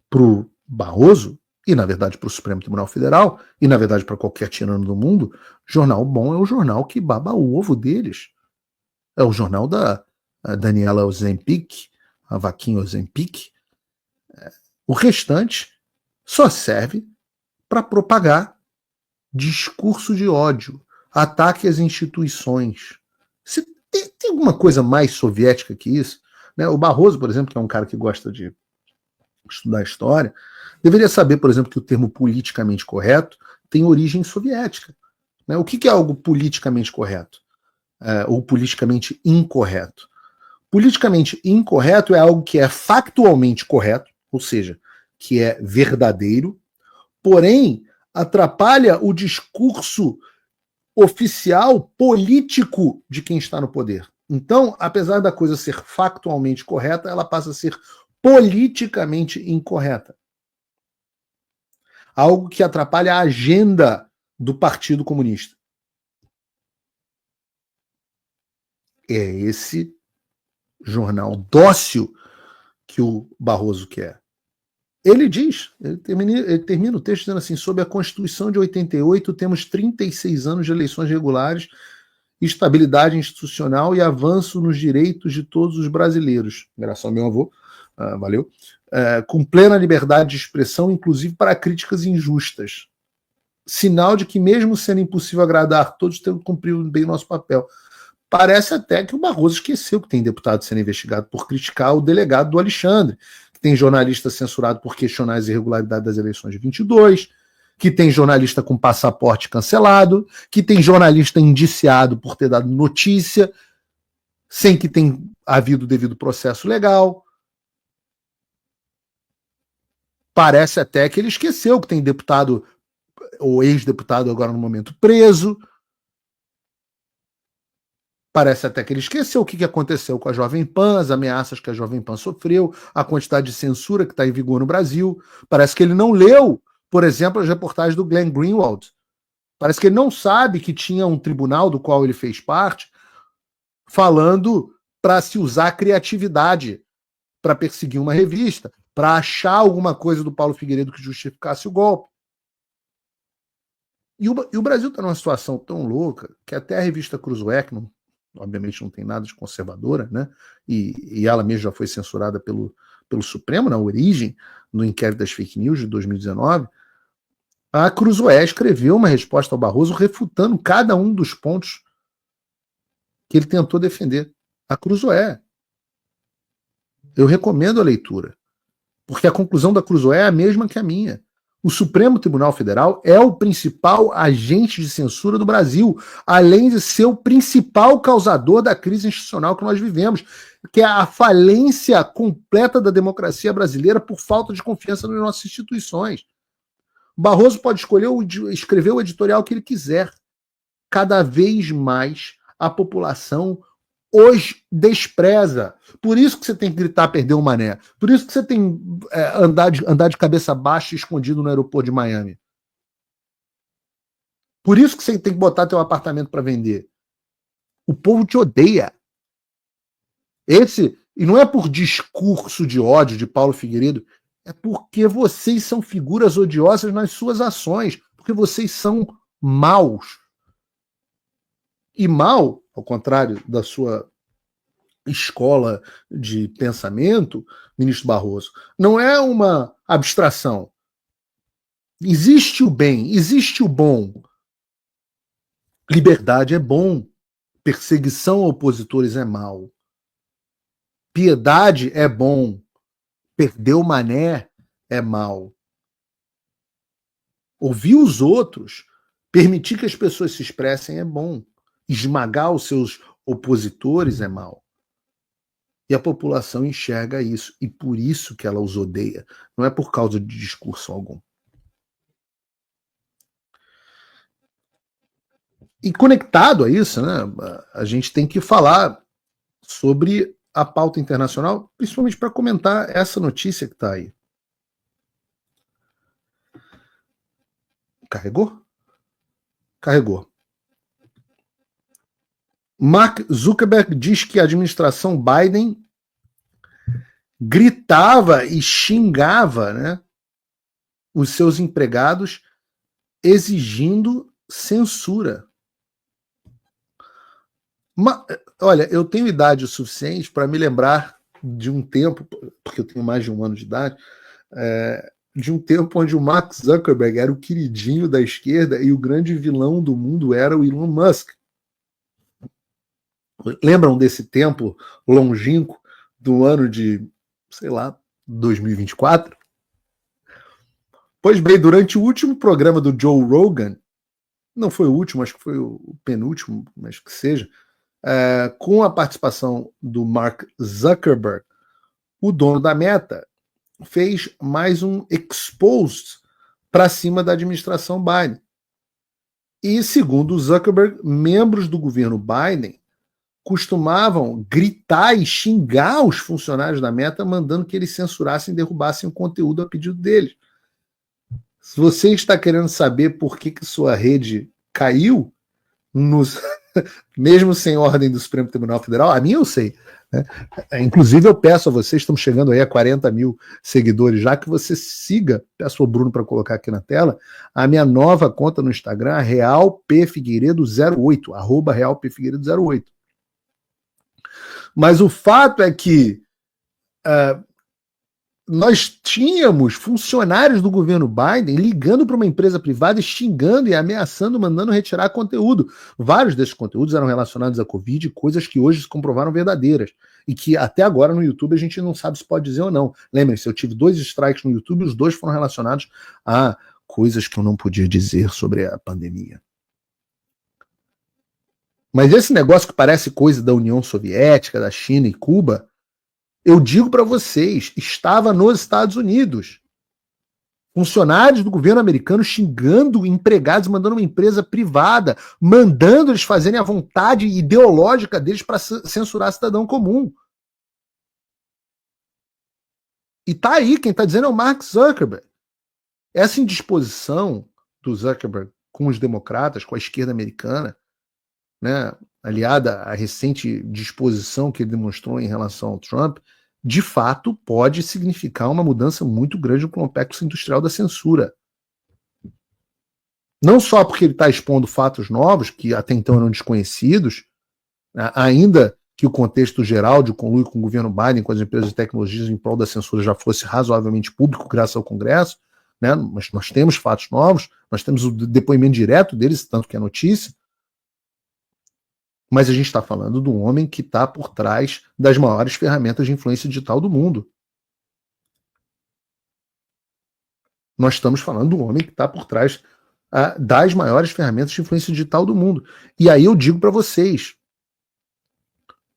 Para o Barroso, e na verdade para o Supremo Tribunal Federal, e na verdade para qualquer tirano do mundo, jornal bom é o jornal que baba o ovo deles. É o jornal da Daniela Ozempic, a vaquinha Ozempic. O restante só serve para propagar discurso de ódio, ataque às instituições. Tem alguma coisa mais soviética que isso? Né? O Barroso, por exemplo, que é um cara que gosta de estudar história, deveria saber, por exemplo, que o termo politicamente correto tem origem soviética. Né? O que é algo politicamente correto? Ou politicamente incorreto? Politicamente incorreto é algo que é factualmente correto, ou seja, que é verdadeiro, porém atrapalha o discurso oficial político de quem está no poder. Então, apesar da coisa ser factualmente correta, ela passa a ser politicamente incorreta. Algo que atrapalha a agenda do Partido Comunista. É esse jornal dócil que o Barroso quer. Ele diz, ele termina o texto dizendo assim, sob a Constituição de 88 temos 36 anos de eleições regulares, estabilidade institucional e avanço nos direitos de todos os brasileiros. Graças ao meu avô, valeu. com plena liberdade de expressão, inclusive para críticas injustas. Sinal de que, mesmo sendo impossível agradar todos, temos cumprido bem o nosso papel. Parece até que o Barroso esqueceu que tem deputado sendo investigado por criticar o delegado do Alexandre, que tem jornalista censurado por questionar as irregularidades das eleições de 22, que tem jornalista com passaporte cancelado, que tem jornalista indiciado por ter dado notícia sem que tenha havido devido processo legal. Parece até que ele esqueceu que tem deputado ou ex-deputado agora no momento preso. Parece até que ele esqueceu o que aconteceu com a Jovem Pan, as ameaças que a Jovem Pan sofreu, a quantidade de censura que está em vigor no Brasil. Parece que ele não leu, por exemplo, as reportagens do Glenn Greenwald. Parece que ele não sabe que tinha um tribunal do qual ele fez parte falando para se usar a criatividade para perseguir uma revista, para achar alguma coisa do Paulo Figueiredo que justificasse o golpe. E o Brasil está numa situação tão louca que até a revista Cruzoé, que obviamente não tem nada de conservadora, né? E ela mesma já foi censurada pelo Supremo, na origem, no inquérito das fake news de 2019, a Cruzoé escreveu uma resposta ao Barroso refutando cada um dos pontos que ele tentou defender. A Cruzoé. Eu recomendo a leitura, porque a conclusão da Cruzoé é a mesma que a minha. O Supremo Tribunal Federal é o principal agente de censura do Brasil, além de ser o principal causador da crise institucional que nós vivemos, que é a falência completa da democracia brasileira por falta de confiança nas nossas instituições. O Barroso pode escrever o editorial que ele quiser. Cada vez mais a população os despreza. Por isso que você tem que gritar perder o mané. Por isso que você tem andar de cabeça baixa escondido no aeroporto de Miami. Por isso que você tem que botar teu apartamento para vender. O povo te odeia. E não é por discurso de ódio de Paulo Figueiredo, é porque vocês são figuras odiosas nas suas ações, porque vocês são maus. E mal, ao contrário da sua escola de pensamento, ministro Barroso, não é uma abstração. Existe o bem, existe o bom. Liberdade é bom. Perseguição a opositores é mal. Piedade é bom. Perder o mané é mal. Ouvir os outros, permitir que as pessoas se expressem é bom. Esmagar os seus opositores é mal. E a população enxerga isso, e por isso que ela os odeia. Não é por causa de discurso algum. E conectado a isso, né, a gente tem que falar sobre a pauta internacional, principalmente para comentar essa notícia que está aí. Carregou? Carregou. Mark Zuckerberg diz que a administração Biden gritava e xingava, né, os seus empregados, exigindo censura. Olha, eu tenho idade o suficiente para me lembrar de um tempo, porque eu tenho mais de 1 ano de idade, de um tempo onde o Mark Zuckerberg era o queridinho da esquerda e o grande vilão do mundo era o Elon Musk. Lembram desse tempo longínquo do ano de, sei lá, 2024? Pois bem, durante o último programa do Joe Rogan, não foi o último, acho que foi o penúltimo, mas que seja, com a participação do Mark Zuckerberg, o dono da Meta fez mais um expose para cima da administração Biden. E, segundo o Zuckerberg, membros do governo Biden costumavam gritar e xingar os funcionários da Meta, mandando que eles censurassem e derrubassem o conteúdo a pedido deles. Se você está querendo saber por que sua rede caiu, mesmo sem ordem do Supremo Tribunal Federal, a minha eu sei. Né? Inclusive eu peço a vocês, estamos chegando aí a 40 mil seguidores, já que você siga, peço ao Bruno para colocar aqui na tela, a minha nova conta no Instagram, realpfigueiredo08, @realpfigueiredo08. Mas o fato é que nós tínhamos funcionários do governo Biden ligando para uma empresa privada, xingando e ameaçando, mandando retirar conteúdo. Vários desses conteúdos eram relacionados à Covid, coisas que hoje se comprovaram verdadeiras. E que até agora no YouTube a gente não sabe se pode dizer ou não. Lembrem-se, eu tive 2 strikes no YouTube, os 2 foram relacionados a coisas que eu não podia dizer sobre a pandemia. Mas esse negócio que parece coisa da União Soviética, da China e Cuba, eu digo para vocês, estava nos Estados Unidos. Funcionários do governo americano xingando empregados, mandando uma empresa privada, mandando eles fazerem a vontade ideológica deles para censurar cidadão comum. E tá aí, quem está dizendo é o Mark Zuckerberg. Essa indisposição do Zuckerberg com os democratas, com a esquerda americana, né, aliada à recente disposição que ele demonstrou em relação ao Trump, de fato pode significar uma mudança muito grande no complexo industrial da censura. Não só porque ele está expondo fatos novos, que até então eram desconhecidos, né, ainda que o contexto geral de conluio com o governo Biden, com as empresas de tecnologias em prol da censura já fosse razoavelmente público graças ao Congresso, né, mas nós temos fatos novos, nós temos o depoimento direto deles, tanto que é notícia, mas a gente está falando de um homem que está por trás das maiores ferramentas de influência digital do mundo. Nós estamos falando de um homem que está por trás das maiores ferramentas de influência digital do mundo. E aí eu digo para vocês,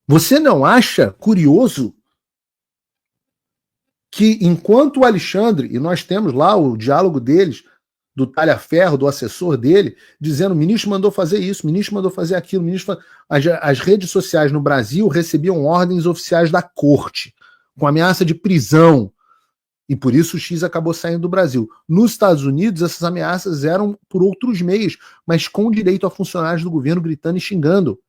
você não acha curioso que enquanto o Alexandre, e nós temos lá o diálogo deles, do talha-ferro, do assessor dele, dizendo o ministro mandou fazer isso, o ministro mandou fazer aquilo, o ministro... As redes sociais no Brasil recebiam ordens oficiais da corte, com ameaça de prisão, e por isso o X acabou saindo do Brasil. Nos Estados Unidos, essas ameaças eram por outros meios, mas com direito a funcionários do governo gritando e xingando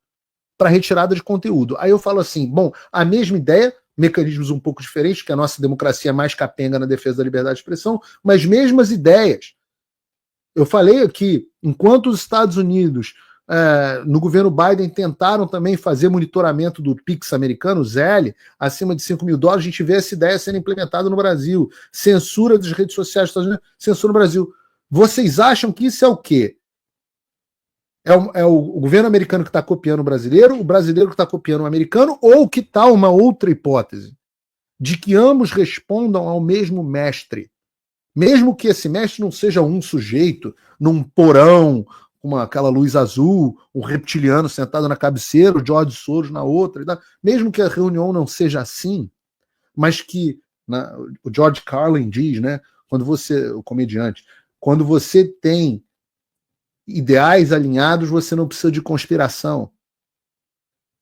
para retirada de conteúdo. Aí eu falo assim, bom, a mesma ideia, mecanismos um pouco diferentes, que a nossa democracia é mais capenga na defesa da liberdade de expressão, mas mesmas ideias. Eu falei aqui, enquanto os Estados Unidos, no governo Biden, tentaram também fazer monitoramento do PIX americano, o Zelle, acima de $5 mil, a gente vê essa ideia sendo implementada no Brasil. Censura das redes sociais dos Estados Unidos, censura no Brasil. Vocês acham que isso é o quê? É o governo americano que está copiando o brasileiro que está copiando o americano, ou que tal uma outra hipótese? De que ambos respondam ao mesmo mestre. Mesmo que esse mestre não seja um sujeito num porão, com aquela luz azul, um reptiliano sentado na cabeceira, o George Soros na outra, mesmo que a reunião não seja assim, mas que o George Carlin diz, né, quando você, o comediante, quando você tem ideais alinhados, você não precisa de conspiração.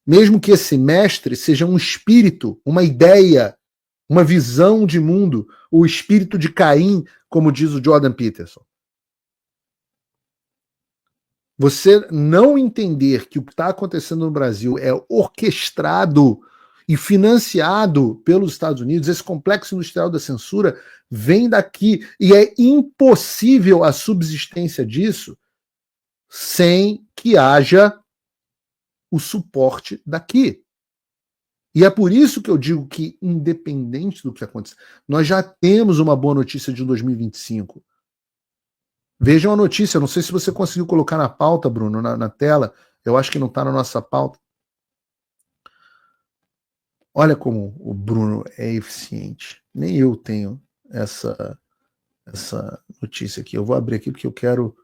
Mesmo que esse mestre seja um espírito, uma ideia, uma visão de mundo, o espírito de Caim, como diz o Jordan Peterson. Você não entender que o que está acontecendo no Brasil é orquestrado e financiado pelos Estados Unidos, esse complexo industrial da censura vem daqui, e é impossível a subsistência disso sem que haja o suporte daqui. E é por isso que eu digo que, independente do que acontecer, nós já temos uma boa notícia de 2025. Vejam a notícia, não sei se você conseguiu colocar na pauta, Bruno, na tela, eu acho que não está na nossa pauta. Olha como o Bruno é eficiente. Nem eu tenho essa notícia aqui. Eu vou abrir aqui porque eu quero...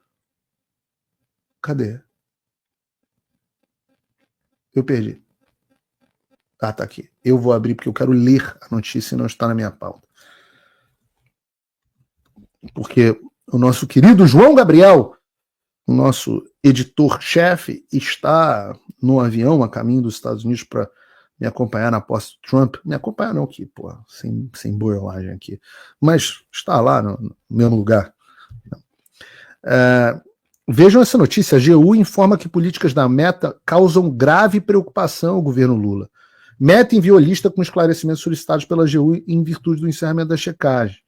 Cadê? Eu perdi. Ah, tá aqui. Eu vou abrir porque eu quero ler a notícia e não está na minha pauta. Porque o nosso querido João Gabriel, o nosso editor-chefe, está no avião a caminho dos Estados Unidos para me acompanhar na posse do Trump. Me acompanhar não aqui, pô, sem boiolagem aqui. Mas está lá no mesmo lugar. Vejam essa notícia. A AGU informa que políticas da Meta causam grave preocupação ao governo Lula. Meta enviou lista com esclarecimentos solicitados pela AGU em virtude do encerramento da checagem.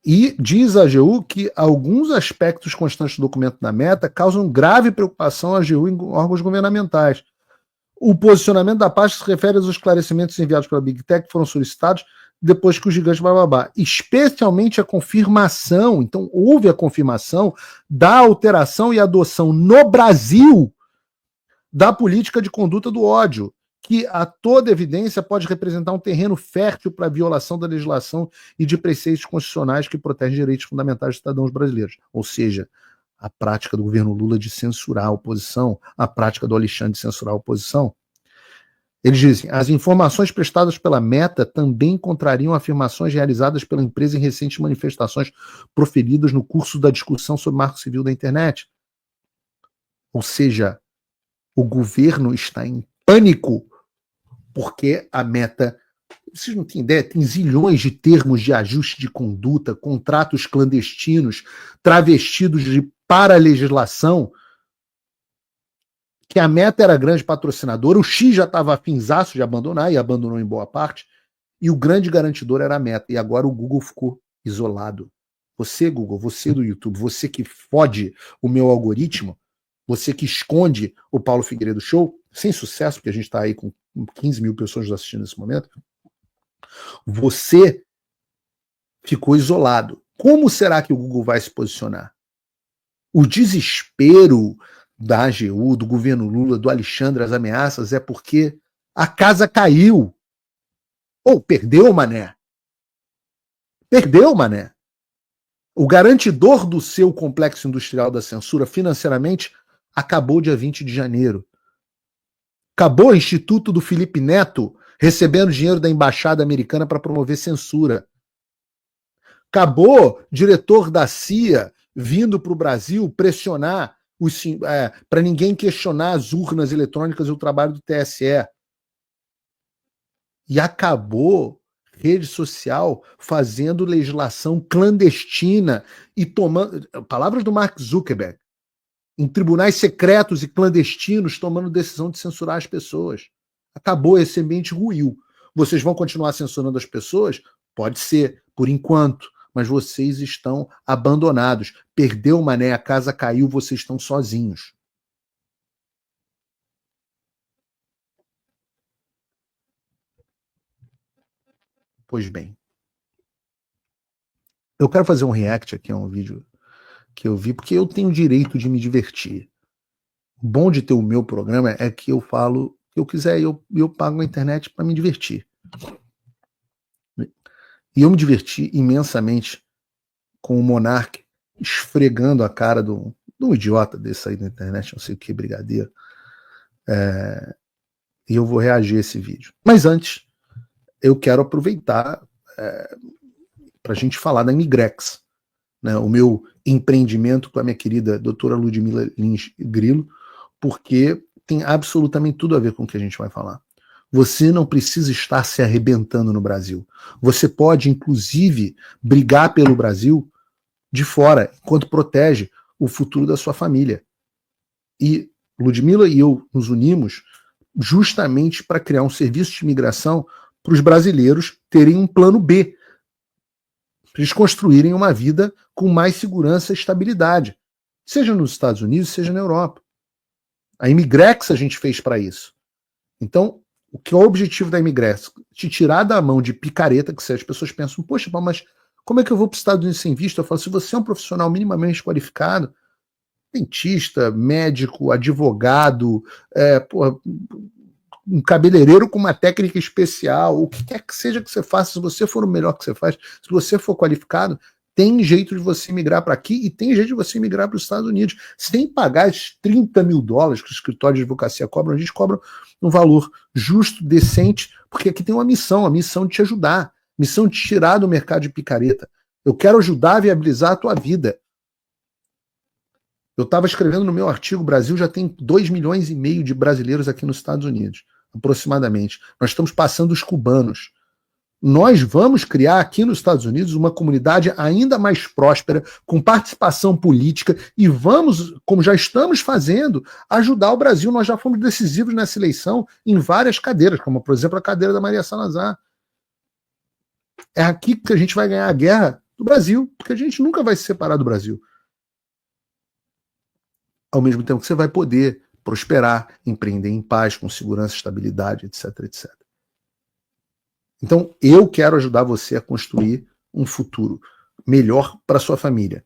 E diz a AGU que alguns aspectos constantes do documento da Meta causam grave preocupação à AGU em órgãos governamentais. O posicionamento da pasta se refere aos esclarecimentos enviados pela Big Tech que foram solicitados depois que o gigante bababá. Especialmente a confirmação, então houve a confirmação da alteração e adoção no Brasil da política de conduta do ódio, que a toda evidência pode representar um terreno fértil para a violação da legislação e de preceitos constitucionais que protegem direitos fundamentais dos cidadãos brasileiros. Ou seja, a prática do governo Lula de censurar a oposição, a prática do Alexandre de censurar a oposição. Eles dizem, as informações prestadas pela Meta também contrariam afirmações realizadas pela empresa em recentes manifestações proferidas no curso da discussão sobre o Marco Civil da Internet. Ou seja, o governo está em pânico porque a Meta, vocês não têm ideia, tem zilhões de termos de ajuste de conduta, contratos clandestinos, travestidos de paralegislação, que a Meta era grande patrocinadora, o X já estava afinzaço de abandonar, e abandonou em boa parte, e o grande garantidor era a Meta, e agora o Google ficou isolado. Você, Google, você do YouTube, você que fode o meu algoritmo, você que esconde o Paulo Figueiredo Show, sem sucesso, porque a gente está aí com 15 mil pessoas assistindo nesse momento, você ficou isolado. Como será que o Google vai se posicionar? O desespero da AGU, do governo Lula, do Alexandre, as ameaças, é porque a casa caiu. Ou perdeu, mané. Perdeu, mané. O garantidor do seu complexo industrial da censura financeiramente acabou dia 20 de janeiro. Acabou o Instituto do Felipe Neto recebendo dinheiro da embaixada americana para promover censura. Acabou diretor da CIA vindo para o Brasil pressionar para ninguém questionar as urnas eletrônicas e o trabalho do TSE. E acabou rede social fazendo legislação clandestina e tomando, palavras do Mark Zuckerberg, em tribunais secretos e clandestinos tomando decisão de censurar as pessoas. Acabou, esse ambiente ruiu. Vocês vão continuar censurando as pessoas? Pode ser, por enquanto, mas vocês estão abandonados. Perdeu o mané, a casa caiu, vocês estão sozinhos. Pois bem. Eu quero fazer um react aqui a um vídeo que eu vi, porque eu tenho o direito de me divertir. O bom de ter o meu programa é que eu falo o que eu quiser e eu pago a internet para me divertir. E eu me diverti imensamente com o Monark esfregando a cara de um idiota desse aí da internet, não sei o que, brigadeiro. E eu vou reagir a esse vídeo. Mas antes, eu quero aproveitar para a gente falar da Migrex, né, o meu empreendimento com a minha querida doutora Ludmila Lins Grilo, porque tem absolutamente tudo a ver com o que a gente vai falar. Você não precisa estar se arrebentando no Brasil. Você pode, inclusive, brigar pelo Brasil de fora, enquanto protege o futuro da sua família. E Ludmila e eu nos unimos justamente para criar um serviço de imigração para os brasileiros terem um plano B, para eles construírem uma vida com mais segurança e estabilidade, seja nos Estados Unidos, seja na Europa. A Imigrex a gente fez para isso. Então, o que é o objetivo da Imigrex? Te tirar da mão de picareta, que as pessoas pensam, poxa, mas como é que eu vou para os Estados Unidos sem visto? Eu falo, se você é um profissional minimamente qualificado, dentista, médico, advogado, um cabeleireiro com uma técnica especial, o que quer que seja que você faça, se você for o melhor que você faz, se você for qualificado, tem jeito de você migrar para aqui e tem jeito de você migrar para os Estados Unidos, sem pagar esses 30 mil dólares que o escritório de advocacia cobra. A gente cobra um valor justo, decente, porque aqui tem uma missão, a missão de te ajudar, missão de te tirar do mercado de picareta. Eu quero ajudar a viabilizar a tua vida. Eu estava escrevendo no meu artigo, o Brasil já tem 2,5 milhões de brasileiros aqui nos Estados Unidos, aproximadamente. Nós estamos passando os cubanos. Nós vamos criar aqui nos Estados Unidos uma comunidade ainda mais próspera, com participação política, e vamos, como já estamos fazendo, ajudar o Brasil. Nós já fomos decisivos nessa eleição em várias cadeiras, como, por exemplo, a cadeira da Maria Salazar. É aqui que a gente vai ganhar a guerra do Brasil, porque a gente nunca vai se separar do Brasil. Ao mesmo tempo que você vai poder prosperar, empreender em paz, com segurança, estabilidade, etc, etc. Então, eu quero ajudar você a construir um futuro melhor para sua família.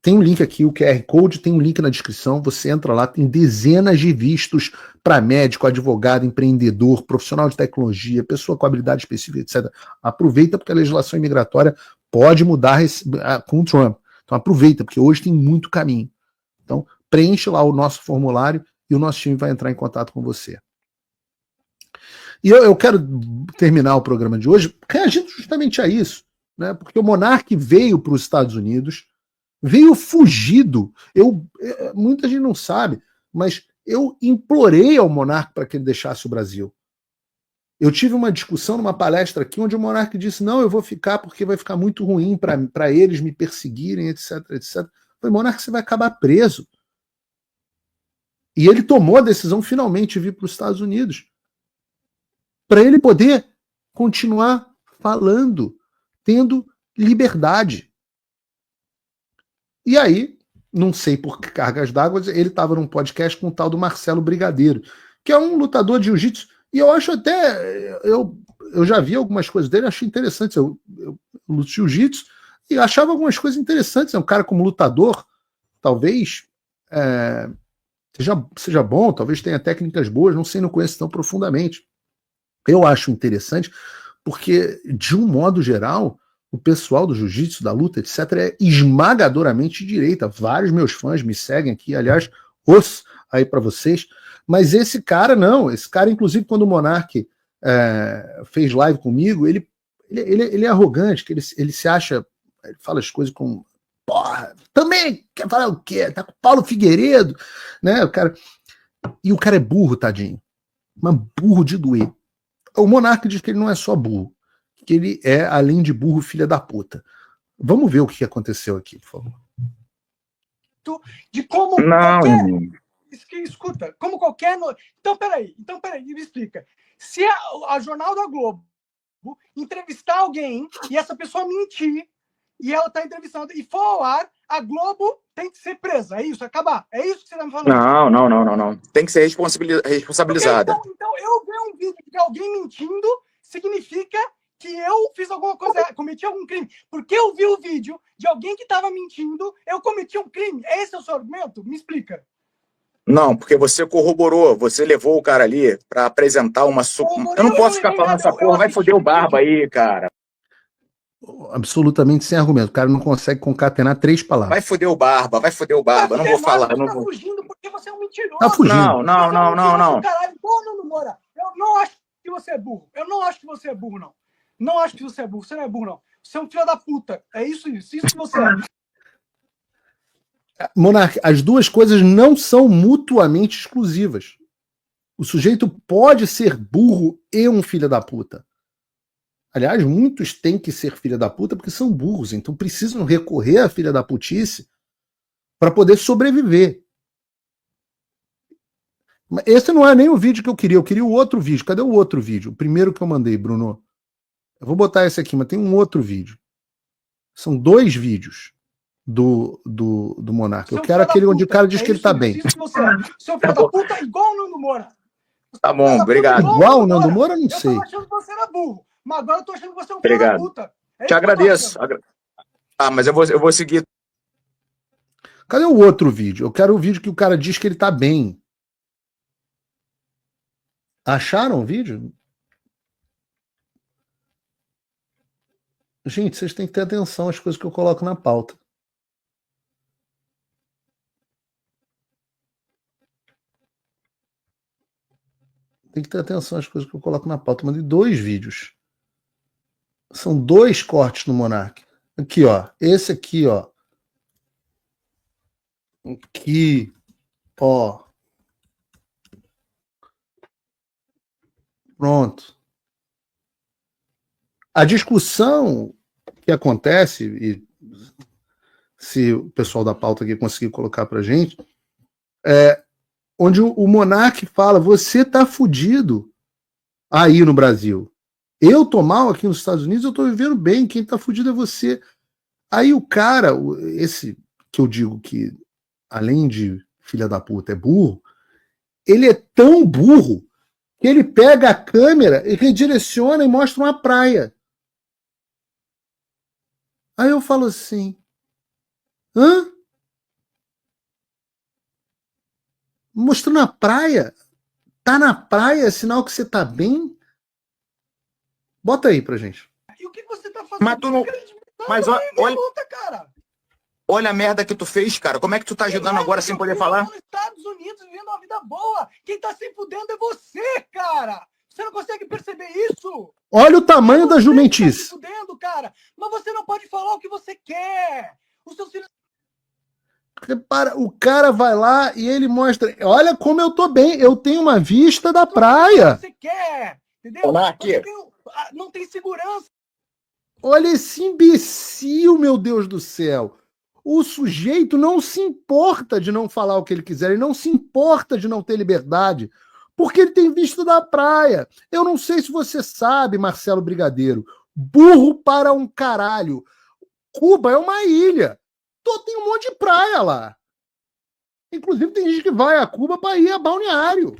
Tem um link aqui, o QR Code, tem um link na descrição, você entra lá, tem dezenas de vistos para médico, advogado, empreendedor, profissional de tecnologia, pessoa com habilidade específica, etc. Aproveita porque a legislação imigratória pode mudar com o Trump. Então aproveita, porque hoje tem muito caminho. Então preenche lá o nosso formulário e o nosso time vai entrar em contato com você. E eu quero terminar o programa de hoje reagindo justamente a isso, né? Porque o Monark veio para os Estados Unidos, veio fugido. Muita gente não sabe, mas eu implorei ao Monark para que ele deixasse o Brasil. Eu tive uma discussão numa palestra aqui onde o Monark disse: não, eu vou ficar porque vai ficar muito ruim para eles me perseguirem, etc, etc. Eu falei: Monark, você vai acabar preso. E ele tomou a decisão finalmente de vir para os Estados Unidos para ele poder continuar falando, tendo liberdade. E aí, não sei por que cargas d'água, ele estava num podcast com o tal do Marcelo Brigadeiro, que é um lutador de jiu-jitsu, e eu acho até, eu já vi algumas coisas dele, achei interessante, eu luto jiu-jitsu, e achava algumas coisas interessantes, é um cara como lutador, talvez seja bom, talvez tenha técnicas boas, não sei, não conheço tão profundamente. Eu acho interessante, porque, de um modo geral, o pessoal do jiu-jitsu, da luta, etc., é esmagadoramente de direita. Vários meus fãs me seguem aqui, aliás, os aí para vocês. Mas esse cara, não. Esse cara, inclusive, quando o Monark fez live comigo, ele é arrogante, que ele se acha, ele fala as coisas com... Porra, também quer falar o quê? Tá com Paulo Figueiredo, né? E o cara é burro, tadinho. Mas burro de doer. O Monark diz que ele não é só burro, que ele é, além de burro, filha da puta. Vamos ver o que aconteceu aqui, por favor. De como qualquer... Escuta, como qualquer... Então, peraí, me explica. Se a Jornal da Globo entrevistar alguém e essa pessoa mentir, e ela tá entrevistando, e for ao ar, a Globo tem que ser presa, é isso? Acabar? É isso que você tá me falando? Não. Tem que ser responsabilizada. Okay, então eu ver um vídeo de alguém mentindo significa que eu fiz alguma coisa, cometi algum crime. Porque eu vi o vídeo de alguém que estava mentindo, eu cometi um crime. Esse é o seu argumento? Me explica. Não, porque você corroborou, você levou o cara ali para apresentar uma... Eu não posso ficar falando essa porra, vai foder o Barba aí, cara. Absolutamente sem argumento. O cara não consegue concatenar 3 palavras. Vai foder o Barba, eu não vou falar. Você tá fugindo porque você é um mentiroso. Tá fugindo. Não. Caralho, Nando Moura, eu não acho que você é burro. Não acho que você é burro, não. Não acho que você é burro. Você não é burro, não. Você é um filho da puta. É isso que você é. Monark, as duas coisas não são mutuamente exclusivas. O sujeito pode ser burro e um filho da puta. Aliás, muitos têm que ser filha da puta porque são burros, então precisam recorrer à filha da putice para poder sobreviver. Esse não é nem o vídeo que eu queria o outro vídeo. Cadê o outro vídeo? O primeiro que eu mandei, Bruno. Eu vou botar esse aqui, mas tem um outro vídeo. São 2 vídeos do Monark. Eu quero aquele onde o cara diz que ele tá bem. Seu filho da puta é igual o Nando Moura. Tá bom, obrigado. Igual o Nando Moura, não sei. Eu tava achando que você era burro, mas agora eu tô achando que você é um filho da puta. Te agradeço. Mas eu vou seguir. Cadê o outro vídeo? Eu quero o vídeo que o cara diz que ele tá bem. Acharam o vídeo? Gente, vocês têm que ter atenção às coisas que eu coloco na pauta. Tem que ter atenção às coisas que eu coloco na pauta. Mandei 2 vídeos. São 2 cortes no Monark. Aqui, ó. Esse aqui, ó. Aqui, ó. Pronto. A discussão que acontece, e se o pessoal da pauta aqui conseguir colocar pra gente, onde o Monark fala: você tá fudido aí no Brasil. Eu tô mal aqui nos Estados Unidos, eu tô vivendo bem, quem tá fudido é você. Aí o cara, esse que eu digo que, além de filha da puta, é burro, ele é tão burro que ele pega a câmera e redireciona e mostra uma praia. Aí eu falo assim, hã? Mostrando a praia? Tá na praia, é sinal que você tá bem? Bota aí pra gente. E o que você tá fazendo? Mas tu não... Mas olha, luta, cara. olha a merda que tu fez, cara. Como é que tu tá ajudando agora sem poder falar? Nos Estados Unidos vivendo uma vida boa. Quem tá se fudendo é você, cara. Você não consegue perceber isso? Olha o tamanho da jumentice. Tá se fudendo, cara. Mas você não pode falar o que você quer. Os seus filhos... Repara, o cara vai lá e ele mostra, olha como eu tô bem, eu tenho uma vista da praia. Você quer, entendeu? Não tem segurança. Olha esse imbecil, meu Deus do céu. O sujeito não se importa de não falar o que ele quiser, ele não se importa de não ter liberdade, porque ele tem visto da praia. Eu não sei se você sabe, Marcelo Brigadeiro, burro para um caralho. Cuba é uma ilha. Tem um monte de praia lá. Inclusive tem gente que vai a Cuba para ir a balneário.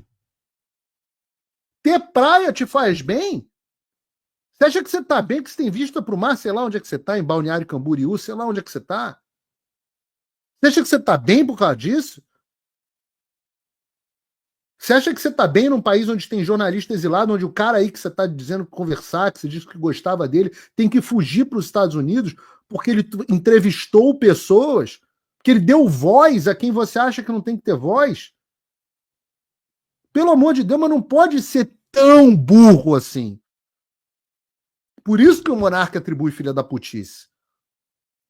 Ter praia te faz bem? Você acha que você tá bem, que você tem vista para o mar, sei lá onde é que você tá, em Balneário Camboriú, sei lá onde é que você tá? Você acha que você tá bem por causa disso? Você acha que você tá bem num país onde tem jornalista exilado, onde o cara aí que você tá dizendo conversar, que você disse que gostava dele, tem que fugir para os Estados Unidos porque ele entrevistou pessoas, que ele deu voz a quem você acha que não tem que ter voz? Pelo amor de Deus, mas não pode ser tão burro assim. Por isso que o monarca atribui filha da putice.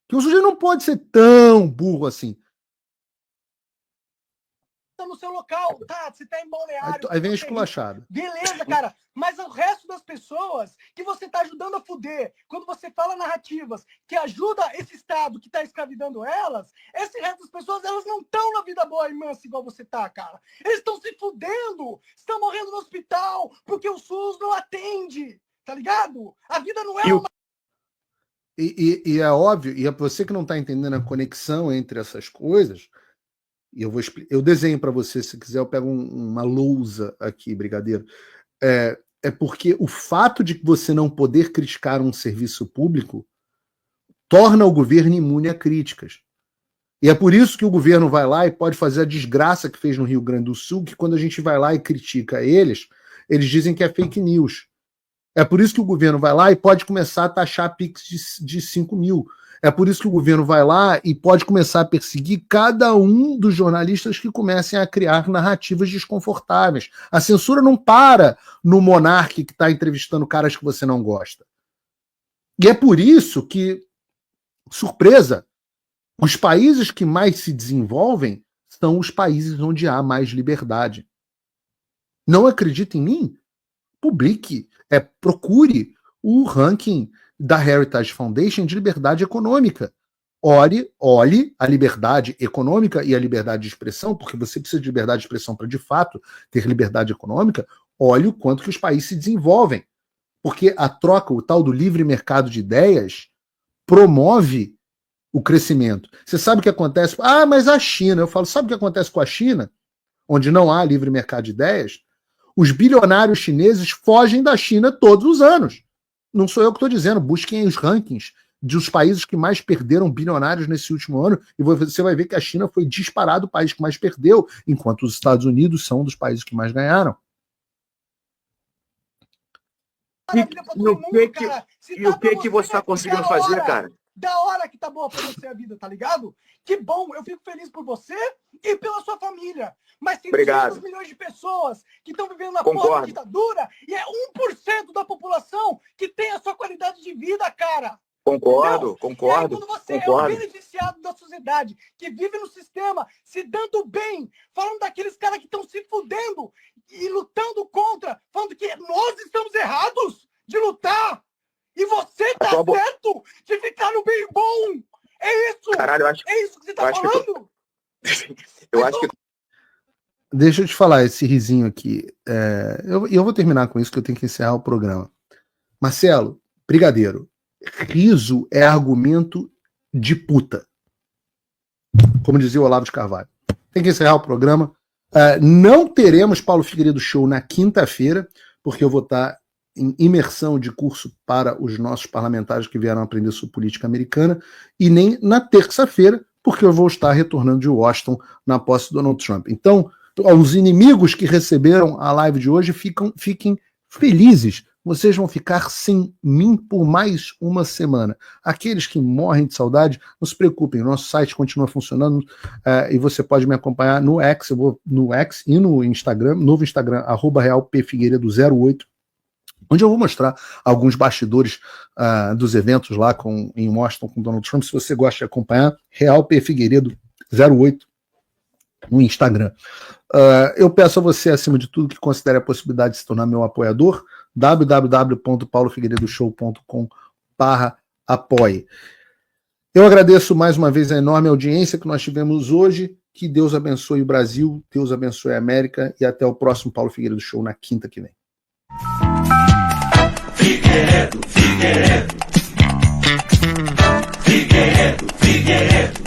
Que o sujeito não pode ser tão burro assim. Tá no seu local, tá? Você tá em balneário. Aí vem a esculachada. Beleza, cara. Mas o resto das pessoas que você tá ajudando a fuder, quando você fala narrativas que ajuda esse Estado que tá escravidando elas, esse resto das pessoas, elas não estão na vida boa e mansa igual você tá, cara. Eles estão se fudendo, estão morrendo no hospital porque o SUS não atende, tá ligado? A vida não é uma... E é óbvio, e é você que não tá entendendo a conexão entre essas coisas. E eu desenho para você, se quiser, eu pego uma lousa aqui, Brigadeiro. É porque o fato de você não poder criticar um serviço público torna o governo imune a críticas. E é por isso que o governo vai lá e pode fazer a desgraça que fez no Rio Grande do Sul, que quando a gente vai lá e critica eles dizem que é fake news. É por isso que o governo vai lá e pode começar a taxar Pix de 5 mil. É por isso que o governo vai lá e pode começar a perseguir cada um dos jornalistas que comecem a criar narrativas desconfortáveis. A censura não para no monarca que está entrevistando caras que você não gosta. E é por isso que, surpresa, os países que mais se desenvolvem são os países onde há mais liberdade. Não acredita em mim? Publique, procure o ranking da Heritage Foundation de liberdade econômica. Olhe a liberdade econômica e a liberdade de expressão, porque você precisa de liberdade de expressão para, de fato, ter liberdade econômica. Olhe o quanto que os países se desenvolvem. Porque a troca, o tal do livre mercado de ideias, promove o crescimento. Você sabe o que acontece? Ah, mas a China. Eu falo, sabe o que acontece com a China? Onde não há livre mercado de ideias? Os bilionários chineses fogem da China todos os anos. Não sou eu que estou dizendo, busquem os rankings dos países que mais perderam bilionários nesse último ano e você vai ver que a China foi disparado o país que mais perdeu, enquanto os Estados Unidos são um dos países que mais ganharam. E o que você está conseguindo fazer, cara? Da hora que tá boa pra você a vida, tá ligado? Que bom, eu fico feliz por você e pela sua família. Mas tem 200 milhões de pessoas que estão vivendo na porra da ditadura e é 1% da população que tem a sua qualidade de vida, cara. Concordo. E aí, quando você é um beneficiado da sociedade, que vive no sistema, se dando bem, falando daqueles caras que estão se fudendo e lutando contra, falando que nós estamos errados de lutar. E você tá certo de ficar no bem bom. É isso. Caralho, é isso que você tá falando? Eu acho que... Deixa eu te falar esse risinho aqui. Eu vou terminar com isso, que eu tenho que encerrar o programa. Marcelo, Brigadeiro, riso é argumento de puta. Como dizia o Olavo de Carvalho. Tem que encerrar o programa. Não teremos Paulo Figueiredo Show na quinta-feira, porque eu vou estar em imersão de curso para os nossos parlamentares que vieram aprender sobre política americana, e nem na terça-feira, porque eu vou estar retornando de Washington na posse do Donald Trump. Então, aos inimigos que receberam a live de hoje, fiquem felizes. Vocês vão ficar sem mim por mais uma semana. Aqueles que morrem de saudade, não se preocupem, o nosso site continua funcionando e você pode me acompanhar no X, eu vou no X e no Instagram, novo Instagram, @realpfigueiredo08, onde eu vou mostrar alguns bastidores dos eventos lá em Washington com Donald Trump. Se você gosta de acompanhar, realpfigueiredo08 no Instagram. Eu peço a você, acima de tudo, que considere a possibilidade de se tornar meu apoiador, www.paulofigueiredoshow.com/apoie. Eu agradeço mais uma vez a enorme audiência que nós tivemos hoje. Que Deus abençoe o Brasil, Deus abençoe a América, e até o próximo Paulo Figueiredo Show na quinta que vem. Figueiredo.